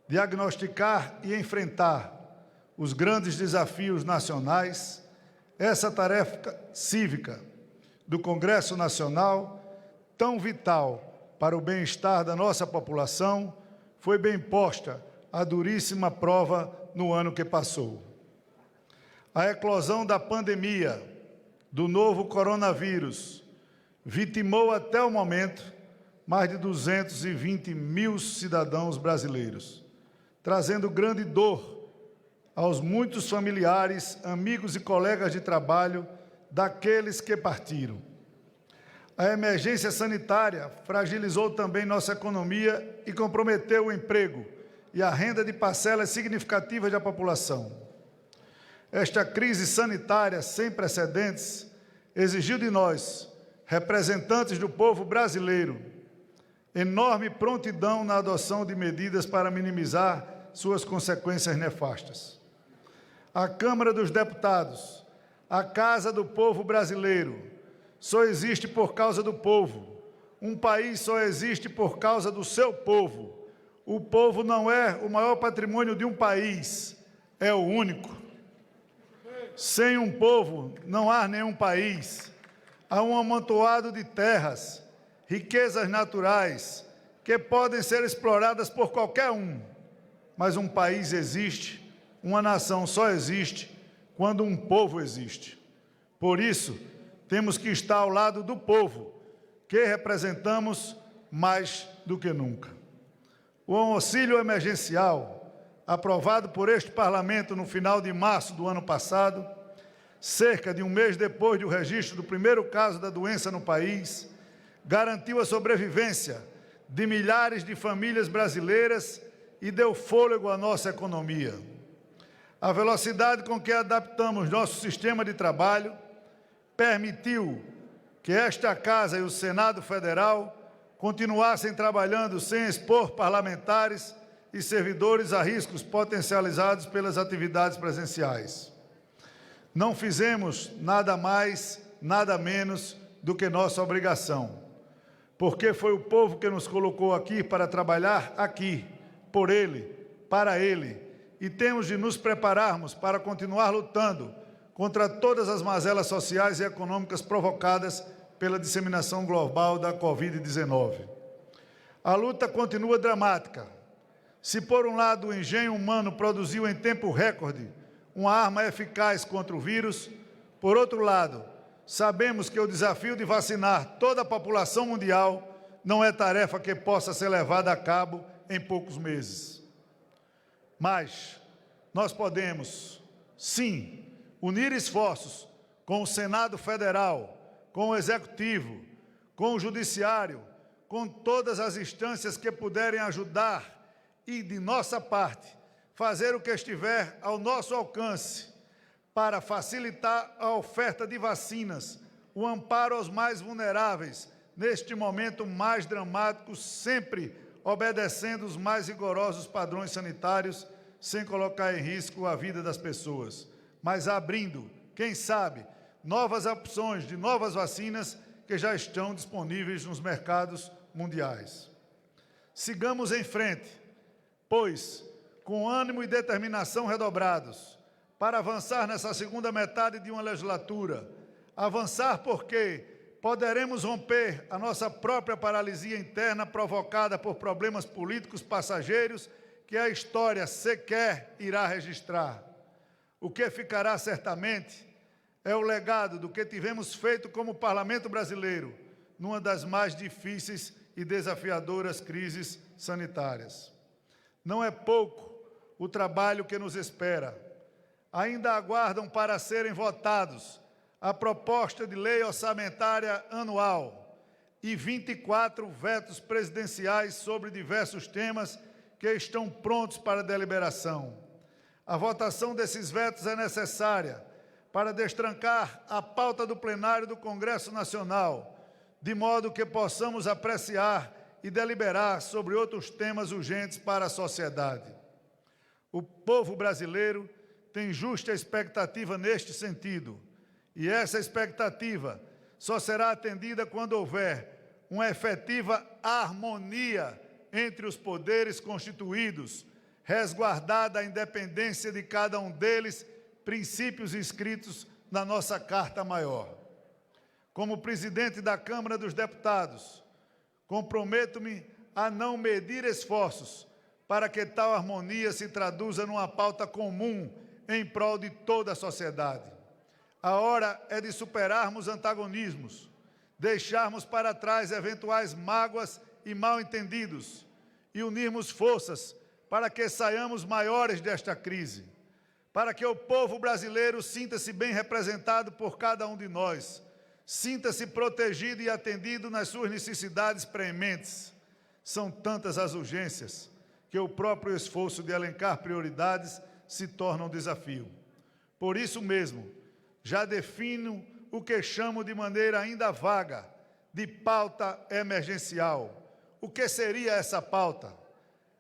diagnosticar e enfrentar os grandes desafios nacionais. Essa tarefa cívica do Congresso Nacional, tão vital para o bem-estar da nossa população, foi bem posta à duríssima prova no ano que passou. A eclosão da pandemia do novo coronavírus vitimou até o momento mais de 220 mil cidadãos brasileiros, trazendo grande dor aos muitos familiares, amigos e colegas de trabalho daqueles que partiram. A emergência sanitária fragilizou também nossa economia e comprometeu o emprego e a renda de parcelas significativas da população. Esta crise sanitária sem precedentes exigiu de nós, representantes do povo brasileiro, enorme prontidão na adoção de medidas para minimizar suas consequências nefastas. A Câmara dos Deputados, a Casa do Povo Brasileiro, só existe por causa do povo. Um país só existe por causa do seu povo. O povo não é o maior patrimônio de um país, é o único. Sem um povo, não há nenhum país. Há um amontoado de terras, riquezas naturais, que podem ser exploradas por qualquer um. Mas um país existe, uma nação só existe quando um povo existe. Por isso, temos que estar ao lado do povo, que representamos mais do que nunca. O auxílio emergencial, aprovado por este Parlamento no final de março do ano passado, cerca de um mês depois do registro do primeiro caso da doença no país, garantiu a sobrevivência de milhares de famílias brasileiras e deu fôlego à nossa economia. A velocidade com que adaptamos nosso sistema de trabalho permitiu que esta Casa e o Senado Federal continuassem trabalhando sem expor parlamentares e servidores a riscos potencializados pelas atividades presenciais. Não fizemos nada mais, nada menos do que nossa obrigação, porque foi o povo que nos colocou aqui para trabalhar aqui, por ele, para ele, e temos de nos prepararmos para continuar lutando contra todas as mazelas sociais e econômicas provocadas pela disseminação global da Covid-19. A luta continua dramática. Se, por um lado, o engenho humano produziu em tempo recorde uma arma eficaz contra o vírus, por outro lado, sabemos que o desafio de vacinar toda a população mundial não é tarefa que possa ser levada a cabo em poucos meses. Mas nós podemos, sim, unir esforços com o Senado Federal, com o Executivo, com o Judiciário, com todas as instâncias que puderem ajudar e, de nossa parte, fazer o que estiver ao nosso alcance para facilitar a oferta de vacinas, o amparo aos mais vulneráveis, neste momento mais dramático, sempre obedecendo os mais rigorosos padrões sanitários, sem colocar em risco a vida das pessoas, mas abrindo, quem sabe, novas opções de novas vacinas que já estão disponíveis nos mercados mundiais. Sigamos em frente, pois, com ânimo e determinação redobrados, para avançar nessa segunda metade de uma legislatura, avançar porque poderemos romper a nossa própria paralisia interna provocada por problemas políticos passageiros que a história sequer irá registrar. O que ficará certamente é o legado do que tivemos feito como Parlamento brasileiro numa das mais difíceis e desafiadoras crises sanitárias. Não é pouco o trabalho que nos espera. Ainda aguardam para serem votados a proposta de lei orçamentária anual e 24 vetos presidenciais sobre diversos temas que estão prontos para deliberação. A votação desses vetos é necessária para destrancar a pauta do plenário do Congresso Nacional, de modo que possamos apreciar e deliberar sobre outros temas urgentes para a sociedade. O povo brasileiro tem justa expectativa neste sentido, e essa expectativa só será atendida quando houver uma efetiva harmonia entre os poderes constituídos, resguardada a independência de cada um deles, princípios inscritos na nossa Carta Maior. Como presidente da Câmara dos Deputados, comprometo-me a não medir esforços para que tal harmonia se traduza numa pauta comum em prol de toda a sociedade. A hora é de superarmos antagonismos, deixarmos para trás eventuais mágoas e mal-entendidos e unirmos forças para que saiamos maiores desta crise, para que o povo brasileiro sinta-se bem representado por cada um de nós, sinta-se protegido e atendido nas suas necessidades prementes. São tantas as urgências que o próprio esforço de elencar prioridades se torna um desafio. Por isso mesmo, já defino o que chamo de maneira ainda vaga de pauta emergencial. O que seria essa pauta?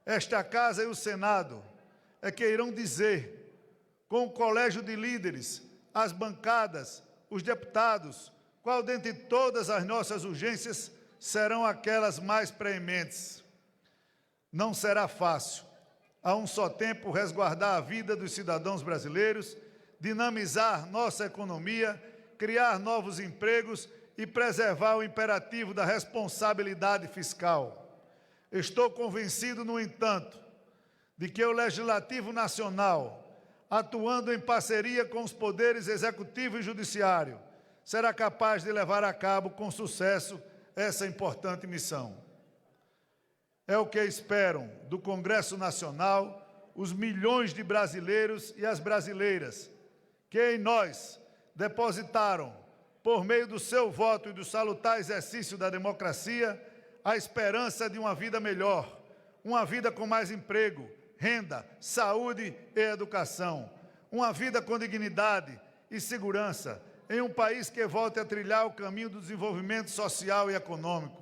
Esta Casa e o Senado é que irão dizer, com o colégio de líderes, as bancadas, os deputados, qual dentre todas as nossas urgências serão aquelas mais preementes. Não será fácil, a um só tempo, resguardar a vida dos cidadãos brasileiros, dinamizar nossa economia, criar novos empregos e preservar o imperativo da responsabilidade fiscal. Estou convencido, no entanto, de que o Legislativo Nacional, atuando em parceria com os poderes executivo e judiciário, será capaz de levar a cabo com sucesso essa importante missão. É o que esperam do Congresso Nacional os milhões de brasileiros e as brasileiras que em nós depositaram, por meio do seu voto e do salutar exercício da democracia, a esperança de uma vida melhor, uma vida com mais emprego, renda, saúde e educação, uma vida com dignidade e segurança, em um país que volte a trilhar o caminho do desenvolvimento social e econômico.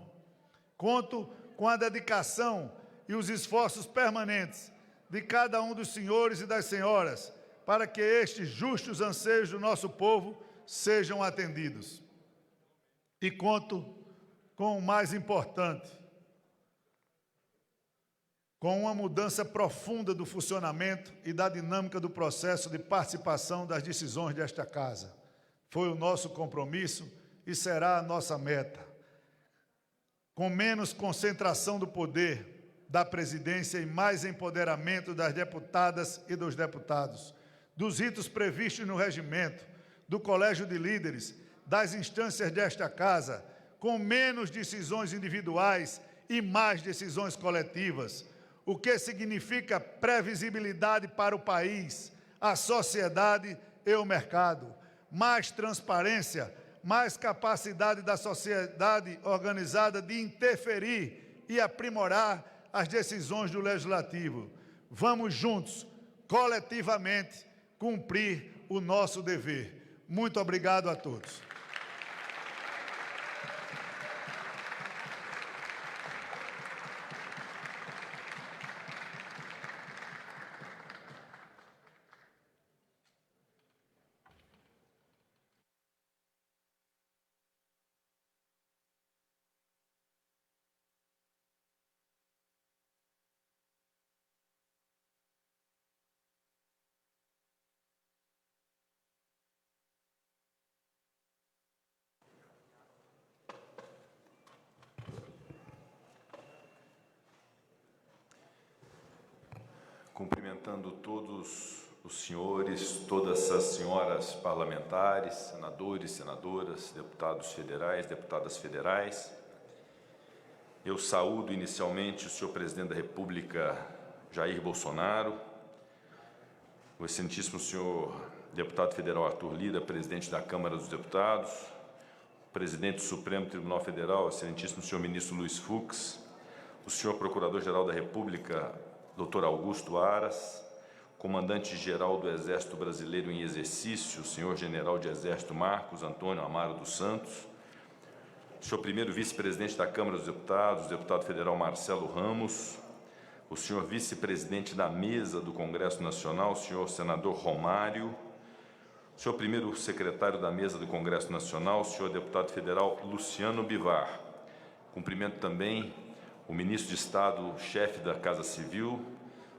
Conto com a dedicação e os esforços permanentes de cada um dos senhores e das senhoras para que estes justos anseios do nosso povo sejam atendidos. E conto com o mais importante, com uma mudança profunda do funcionamento e da dinâmica do processo de participação das decisões desta Casa. Foi o nosso compromisso e será a nossa meta. Com menos concentração do poder da presidência e mais empoderamento das deputadas e dos deputados, dos ritos previstos no regimento, do colégio de líderes, das instâncias desta Casa, com menos decisões individuais e mais decisões coletivas, o que significa previsibilidade para o país, a sociedade e o mercado, mais transparência, mais capacidade da sociedade organizada de interferir e aprimorar as decisões do Legislativo. Vamos juntos, coletivamente, cumprir o nosso dever. Muito obrigado a todos. Cumprimentando todos os senhores, todas as senhoras parlamentares, senadores, senadoras, deputados federais, deputadas federais. Eu saúdo inicialmente o senhor presidente da República, Jair Bolsonaro, o excelentíssimo senhor deputado federal Arthur Lira, presidente da Câmara dos Deputados, o presidente do Supremo Tribunal Federal, o excelentíssimo senhor ministro Luiz Fux, o senhor procurador-geral da República, Dr. Augusto Aras, comandante-geral do Exército Brasileiro em exercício, o senhor general de Exército Marcos Antônio Amaro dos Santos, o senhor primeiro vice-presidente da Câmara dos Deputados, o deputado federal Marcelo Ramos, o senhor vice-presidente da mesa do Congresso Nacional, o senhor senador Romário, o senhor primeiro secretário da mesa do Congresso Nacional, o senhor deputado federal Luciano Bivar. Cumprimento também o ministro de Estado, chefe da Casa Civil,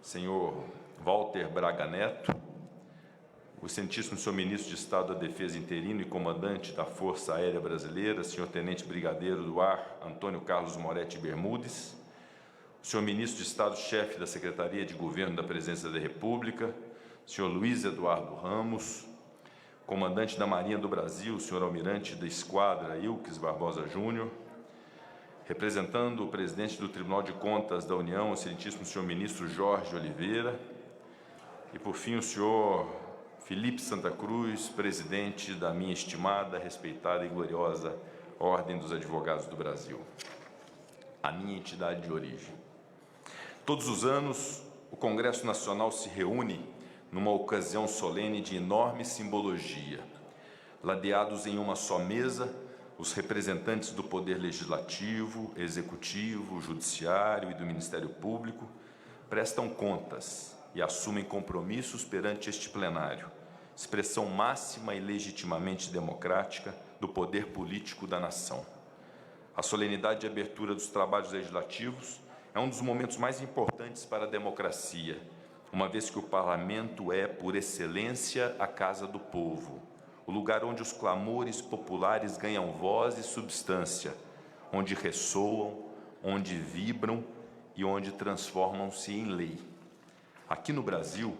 senhor Walter Braga Neto, o excelentíssimo senhor ministro de Estado da Defesa interino e comandante da Força Aérea Brasileira, senhor tenente brigadeiro do ar, Antônio Carlos Moretti Bermudes, o senhor ministro de Estado, chefe da Secretaria de Governo da Presidência da República, senhor Luiz Eduardo Ramos, comandante da Marinha do Brasil, senhor almirante da Esquadra, Ilques Barbosa Júnior, representando o presidente do Tribunal de Contas da União, o excelentíssimo senhor ministro Jorge Oliveira, e, por fim, o senhor Felipe Santa Cruz, presidente da minha estimada, respeitada e gloriosa Ordem dos Advogados do Brasil, a minha entidade de origem. Todos os anos, o Congresso Nacional se reúne numa ocasião solene de enorme simbologia. Ladeados em uma só mesa, os representantes do Poder Legislativo, Executivo, Judiciário e do Ministério Público prestam contas e assumem compromissos perante este plenário, expressão máxima e legitimamente democrática do poder político da nação. A solenidade de abertura dos trabalhos legislativos é um dos momentos mais importantes para a democracia, uma vez que o Parlamento é, por excelência, a casa do povo, o lugar onde os clamores populares ganham voz e substância, onde ressoam, onde vibram e onde transformam-se em lei. Aqui no Brasil,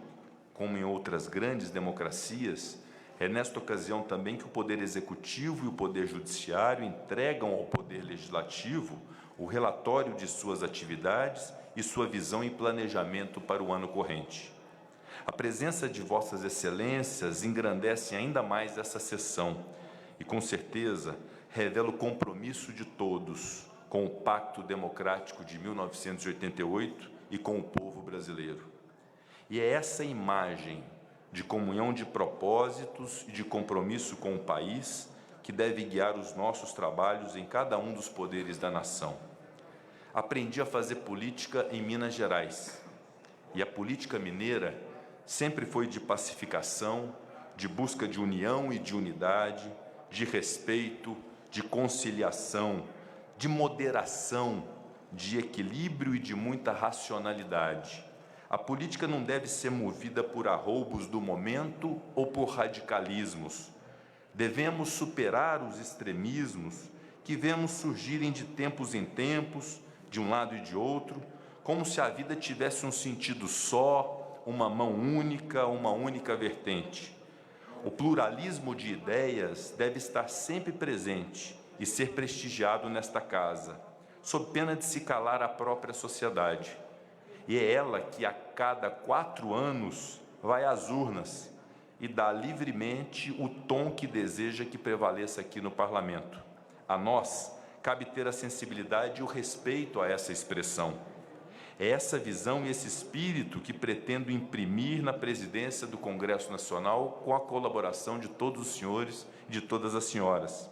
como em outras grandes democracias, é nesta ocasião também que o Poder Executivo e o Poder Judiciário entregam ao Poder Legislativo o relatório de suas atividades e sua visão e planejamento para o ano corrente. A presença de Vossas Excelências engrandece ainda mais essa sessão e, com certeza, revela o compromisso de todos com o Pacto Democrático de 1988 e com o povo brasileiro. E é essa imagem de comunhão de propósitos e de compromisso com o país que deve guiar os nossos trabalhos em cada um dos poderes da nação. Aprendi a fazer política em Minas Gerais, e a política mineira sempre foi de pacificação, de busca de união e de unidade, de respeito, de conciliação, de moderação, de equilíbrio e de muita racionalidade. A política não deve ser movida por arroubos do momento ou por radicalismos. Devemos superar os extremismos que vemos surgirem de tempos em tempos, de um lado e de outro, como se a vida tivesse um sentido só, uma mão única, uma única vertente. O pluralismo de ideias deve estar sempre presente e ser prestigiado nesta casa, sob pena de se calar a própria sociedade. E é ela que, a cada 4 anos, vai às urnas e dá livremente o tom que deseja que prevaleça aqui no Parlamento. A nós cabe ter a sensibilidade e o respeito a essa expressão. É essa visão e esse espírito que pretendo imprimir na presidência do Congresso Nacional com a colaboração de todos os senhores e de todas as senhoras.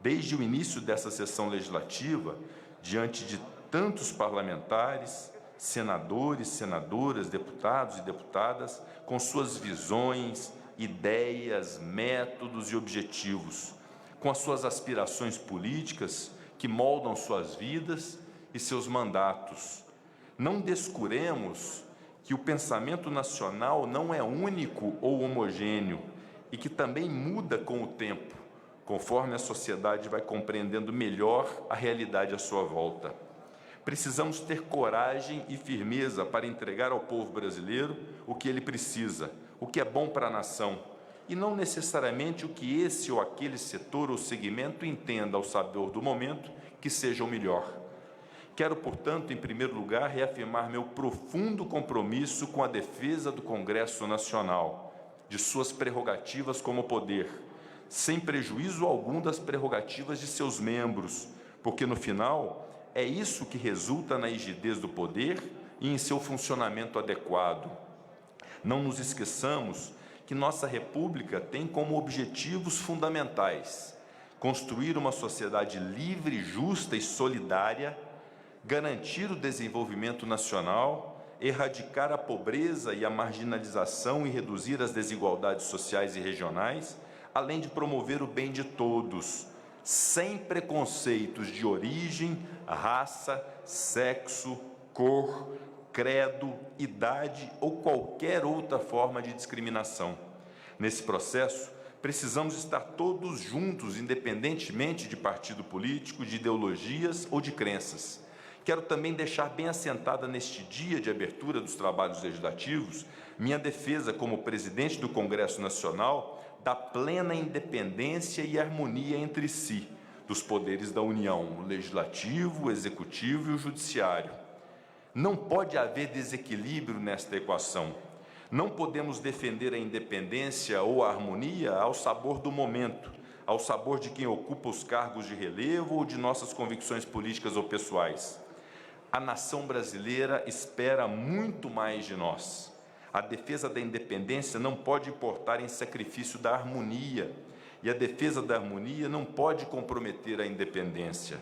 Desde o início dessa sessão legislativa, diante de tantos parlamentares, senadores, senadoras, deputados e deputadas, com suas visões, ideias, métodos e objetivos, com as suas aspirações políticas que moldam suas vidas e seus mandatos. Não descuremos que o pensamento nacional não é único ou homogêneo e que também muda com o tempo, conforme a sociedade vai compreendendo melhor a realidade à sua volta. Precisamos ter coragem e firmeza para entregar ao povo brasileiro o que ele precisa, o que é bom para a nação, e não necessariamente o que esse ou aquele setor ou segmento entenda ao sabor do momento que seja o melhor. Quero, portanto, em primeiro lugar, reafirmar meu profundo compromisso com a defesa do Congresso Nacional, de suas prerrogativas como poder, sem prejuízo algum das prerrogativas de seus membros, porque, no final, é isso que resulta na rigidez do poder e em seu funcionamento adequado. Não nos esqueçamos que nossa República tem como objetivos fundamentais construir uma sociedade livre, justa e solidária, garantir o desenvolvimento nacional, erradicar a pobreza e a marginalização e reduzir as desigualdades sociais e regionais, além de promover o bem de todos, sem preconceitos de origem, raça, sexo, cor, credo, idade ou qualquer outra forma de discriminação. Nesse processo, precisamos estar todos juntos, independentemente de partido político, de ideologias ou de crenças. Quero também deixar bem assentada neste dia de abertura dos trabalhos legislativos minha defesa como presidente do Congresso Nacional da plena independência e harmonia entre si dos poderes da União, o Legislativo, o Executivo e o Judiciário. Não pode haver desequilíbrio nesta equação. Não podemos defender a independência ou a harmonia ao sabor do momento, ao sabor de quem ocupa os cargos de relevo ou de nossas convicções políticas ou pessoais. A nação brasileira espera muito mais de nós. A defesa da independência não pode importar em sacrifício da harmonia, e a defesa da harmonia não pode comprometer a independência.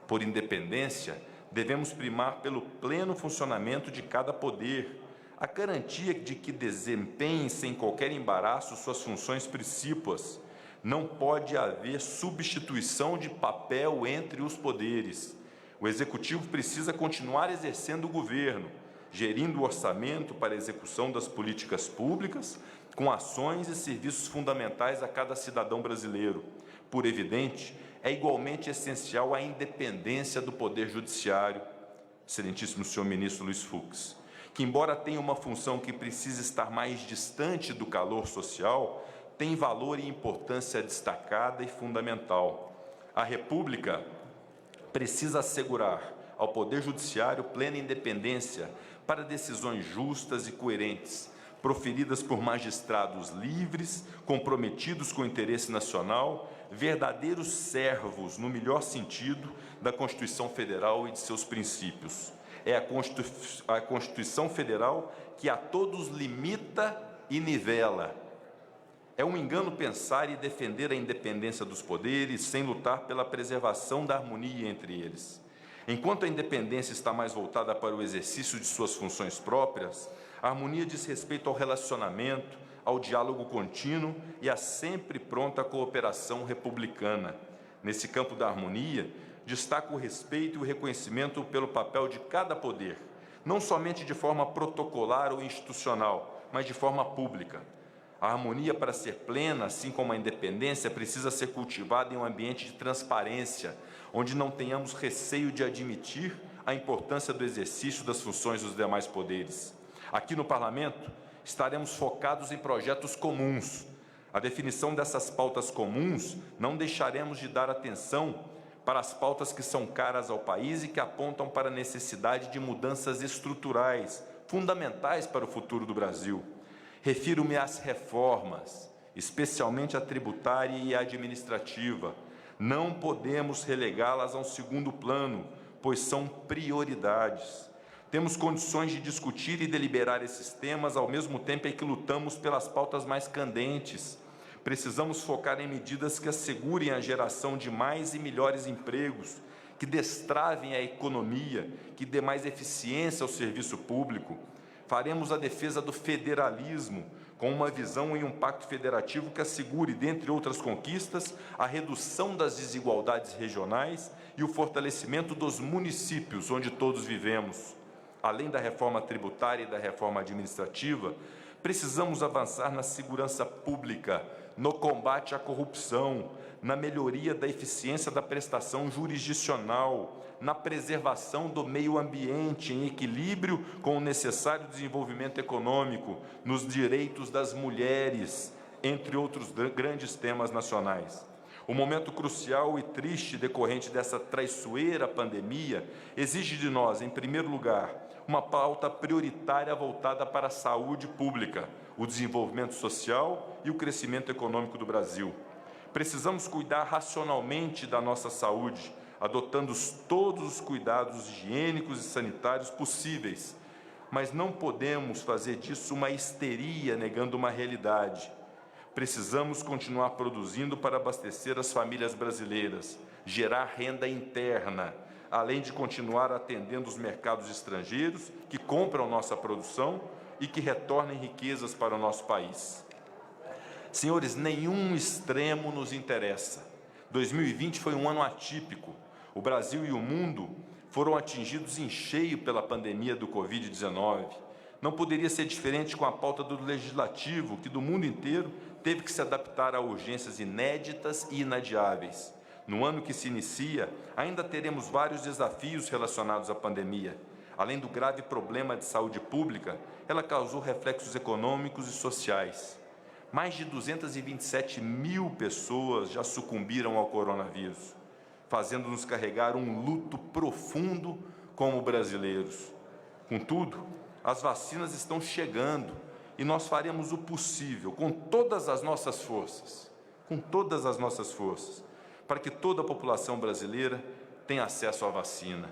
Por independência, devemos primar pelo pleno funcionamento de cada poder, a garantia de que desempenhe sem qualquer embaraço suas funções principais. Não pode haver substituição de papel entre os poderes. O Executivo precisa continuar exercendo o governo, gerindo o orçamento para a execução das políticas públicas, com ações e serviços fundamentais a cada cidadão brasileiro. Por evidente, é igualmente essencial a independência do Poder Judiciário, excelentíssimo senhor ministro Luiz Fux, que, embora tenha uma função que precisa estar mais distante do calor social, tem valor e importância destacada e fundamental. A República precisa assegurar ao Poder Judiciário plena independência para decisões justas e coerentes, proferidas por magistrados livres, comprometidos com o interesse nacional, verdadeiros servos, no melhor sentido, da Constituição Federal e de seus princípios. É a Constituição Federal que a todos limita e nivela. É um engano pensar e defender a independência dos poderes sem lutar pela preservação da harmonia entre eles. Enquanto a independência está mais voltada para o exercício de suas funções próprias, a harmonia diz respeito ao relacionamento, ao diálogo contínuo e à sempre pronta cooperação republicana. Nesse campo da harmonia, destaca o respeito e o reconhecimento pelo papel de cada poder, não somente de forma protocolar ou institucional, mas de forma pública. A harmonia, para ser plena, assim como a independência, precisa ser cultivada em um ambiente de transparência, onde não tenhamos receio de admitir a importância do exercício das funções dos demais poderes. Aqui no Parlamento, estaremos focados em projetos comuns. A definição dessas pautas comuns, não deixaremos de dar atenção para as pautas que são caras ao país e que apontam para a necessidade de mudanças estruturais, fundamentais para o futuro do Brasil. Refiro-me às reformas, especialmente a tributária e a administrativa. Não podemos relegá-las a um segundo plano, pois são prioridades. Temos condições de discutir e deliberar esses temas ao mesmo tempo em que lutamos pelas pautas mais candentes. Precisamos focar em medidas que assegurem a geração de mais e melhores empregos, que destravem a economia, que dê mais eficiência ao serviço público. Faremos a defesa do federalismo, com uma visão e um pacto federativo que assegure, dentre outras conquistas, a redução das desigualdades regionais e o fortalecimento dos municípios onde todos vivemos. Além da reforma tributária e da reforma administrativa, precisamos avançar na segurança pública, no combate à corrupção, na melhoria da eficiência da prestação jurisdicional, na preservação do meio ambiente em equilíbrio com o necessário desenvolvimento econômico, nos direitos das mulheres, entre outros grandes temas nacionais. O momento crucial e triste decorrente dessa traiçoeira pandemia exige de nós, em primeiro lugar, uma pauta prioritária voltada para a saúde pública, o desenvolvimento social e o crescimento econômico do Brasil. Precisamos cuidar racionalmente da nossa saúde, adotando todos os cuidados higiênicos e sanitários possíveis, mas não podemos fazer disso uma histeria, negando uma realidade. Precisamos continuar produzindo para abastecer as famílias brasileiras, gerar renda interna, além de continuar atendendo os mercados estrangeiros que compram nossa produção e que retornem riquezas para o nosso país. Senhores, nenhum extremo nos interessa. 2020 foi um ano atípico. O Brasil e o mundo foram atingidos em cheio pela pandemia do Covid-19. Não poderia ser diferente com a pauta do Legislativo, que do mundo inteiro teve que se adaptar a urgências inéditas e inadiáveis. No ano que se inicia, ainda teremos vários desafios relacionados à pandemia. Além do grave problema de saúde pública, ela causou reflexos econômicos e sociais. Mais de 227 mil pessoas já sucumbiram ao coronavírus, fazendo-nos carregar um luto profundo como brasileiros. Contudo, as vacinas estão chegando e nós faremos o possível, com todas as nossas forças, para que toda a população brasileira tenha acesso à vacina.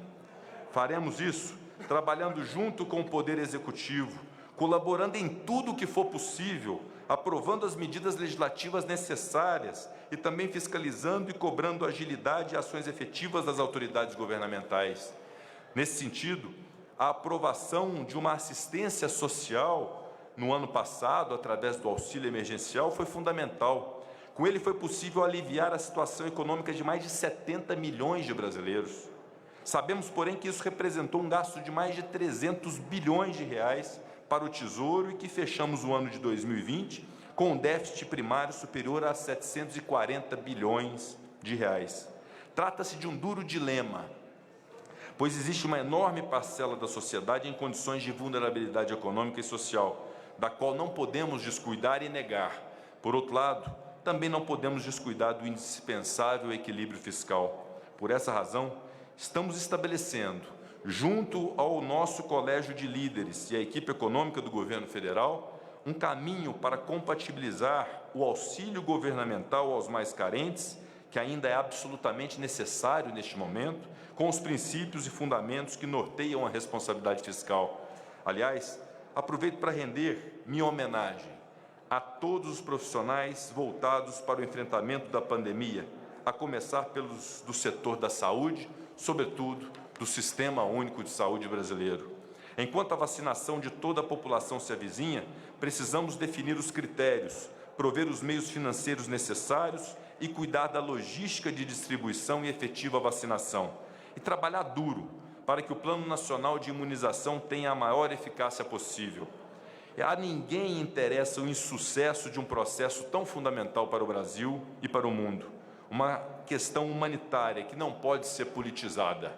Faremos isso trabalhando junto com o Poder Executivo, colaborando em tudo o que for possível, aprovando as medidas legislativas necessárias e também fiscalizando e cobrando agilidade e ações efetivas das autoridades governamentais. Nesse sentido, a aprovação de uma assistência social no ano passado, através do auxílio emergencial, foi fundamental. Com ele foi possível aliviar a situação econômica de mais de 70 milhões de brasileiros. Sabemos, porém, que isso representou um gasto de mais de 300 bilhões de reais para o Tesouro e que fechamos o ano de 2020 com um déficit primário superior a 740 bilhões de reais. Trata-se de um duro dilema, pois existe uma enorme parcela da sociedade em condições de vulnerabilidade econômica e social, da qual não podemos descuidar e negar. Por outro lado, também não podemos descuidar do indispensável equilíbrio fiscal. Por essa razão, estamos estabelecendo, junto ao nosso Colégio de Líderes e à equipe econômica do Governo Federal, um caminho para compatibilizar o auxílio governamental aos mais carentes, que ainda é absolutamente necessário neste momento, com os princípios e fundamentos que norteiam a responsabilidade fiscal. Aliás, aproveito para render minha homenagem a todos os profissionais voltados para o enfrentamento da pandemia, a começar pelos do setor da saúde, sobretudo do Sistema Único de Saúde brasileiro. Enquanto a vacinação de toda a população se avizinha, precisamos definir os critérios, prover os meios financeiros necessários e cuidar da logística de distribuição e efetiva vacinação. E trabalhar duro para que o Plano Nacional de Imunização tenha a maior eficácia possível. A ninguém interessa o insucesso de um processo tão fundamental para o Brasil e para o mundo. Uma questão humanitária que não pode ser politizada.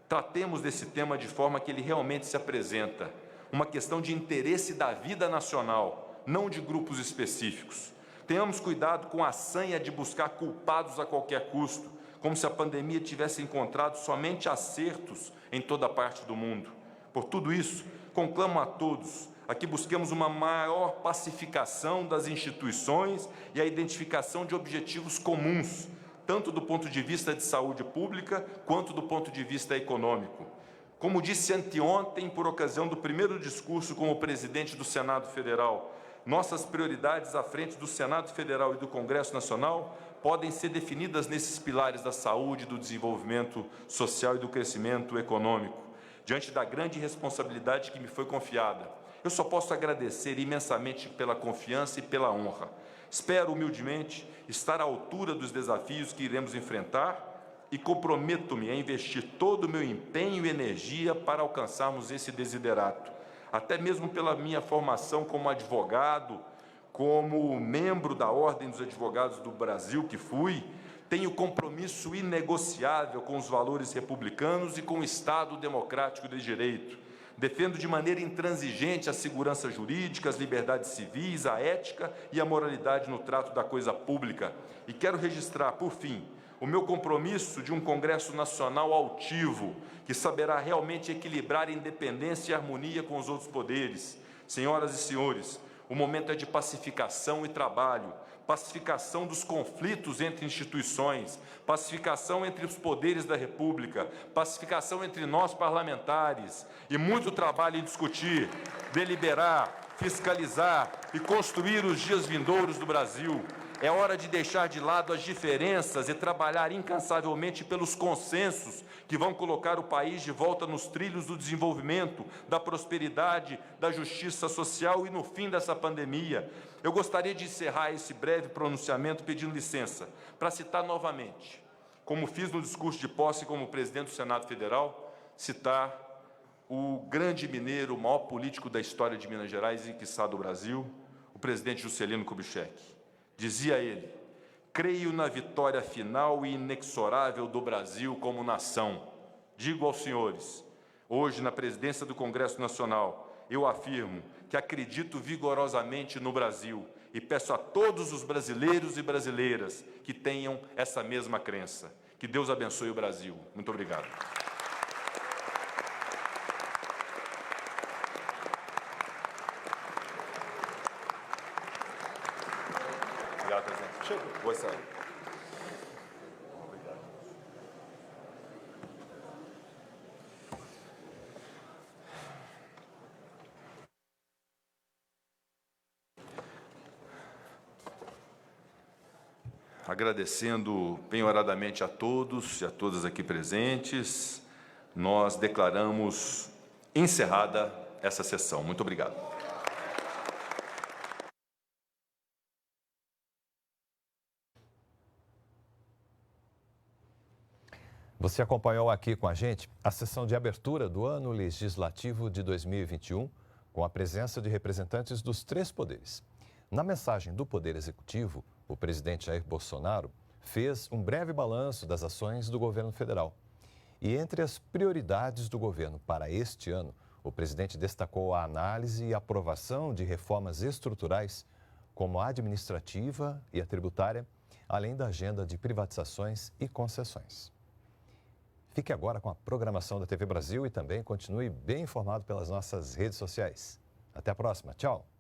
Tratemos desse tema de forma que ele realmente se apresenta. Uma questão de interesse da vida nacional, não de grupos específicos. Tenhamos cuidado com a sanha de buscar culpados a qualquer custo, como se a pandemia tivesse encontrado somente acertos em toda parte do mundo. Por tudo isso, conclamo a todos a que busquemos uma maior pacificação das instituições e a identificação de objetivos comuns, tanto do ponto de vista de saúde pública, quanto do ponto de vista econômico. Como disse anteontem, por ocasião do primeiro discurso como presidente do Senado Federal, nossas prioridades à frente do Senado Federal e do Congresso Nacional podem ser definidas nesses pilares da saúde, do desenvolvimento social e do crescimento econômico. Diante da grande responsabilidade que me foi confiada, eu só posso agradecer imensamente pela confiança e pela honra. Espero, humildemente, estar à altura dos desafios que iremos enfrentar e comprometo-me a investir todo o meu empenho e energia para alcançarmos esse desiderato. Até mesmo pela minha formação como advogado, como membro da Ordem dos Advogados do Brasil, que fui, tenho compromisso inegociável com os valores republicanos e com o Estado democrático de direito. Defendo de maneira intransigente a segurança jurídica, as liberdades civis, a ética e a moralidade no trato da coisa pública. E quero registrar, por fim, o meu compromisso de um Congresso Nacional altivo, que saberá realmente equilibrar independência e harmonia com os outros poderes. Senhoras e senhores, o momento é de pacificação e trabalho, pacificação dos conflitos entre instituições, pacificação entre os poderes da República, pacificação entre nós parlamentares e muito trabalho em discutir, deliberar, fiscalizar e construir os dias vindouros do Brasil. É hora de deixar de lado as diferenças e trabalhar incansavelmente pelos consensos que vão colocar o país de volta nos trilhos do desenvolvimento, da prosperidade, da justiça social e no fim dessa pandemia. Eu gostaria de encerrar esse breve pronunciamento pedindo licença para citar novamente, como fiz no discurso de posse como presidente do Senado Federal, citar o grande mineiro, o maior político da história de Minas Gerais e, quiçá, do Brasil, o presidente Juscelino Kubitschek. Dizia ele: creio na vitória final e inexorável do Brasil como nação. Digo aos senhores, hoje na presidência do Congresso Nacional, eu afirmo que acredito vigorosamente no Brasil e peço a todos os brasileiros e brasileiras que tenham essa mesma crença. Que Deus abençoe o Brasil. Muito obrigado. Obrigado, presidente. Chega. Vou sair. Obrigado. Agradecendo penhoradamente a todos e a todas aqui presentes, nós declaramos encerrada essa sessão. Muito obrigado. Você acompanhou aqui com a gente a sessão de abertura do ano legislativo de 2021, com a presença de representantes dos três poderes. Na mensagem do Poder Executivo, o presidente Jair Bolsonaro fez um breve balanço das ações do governo federal. E entre as prioridades do governo para este ano, o presidente destacou a análise e aprovação de reformas estruturais, como a administrativa e a tributária, além da agenda de privatizações e concessões. Fique agora com a programação da TV Brasil e também continue bem informado pelas nossas redes sociais. Até a próxima. Tchau!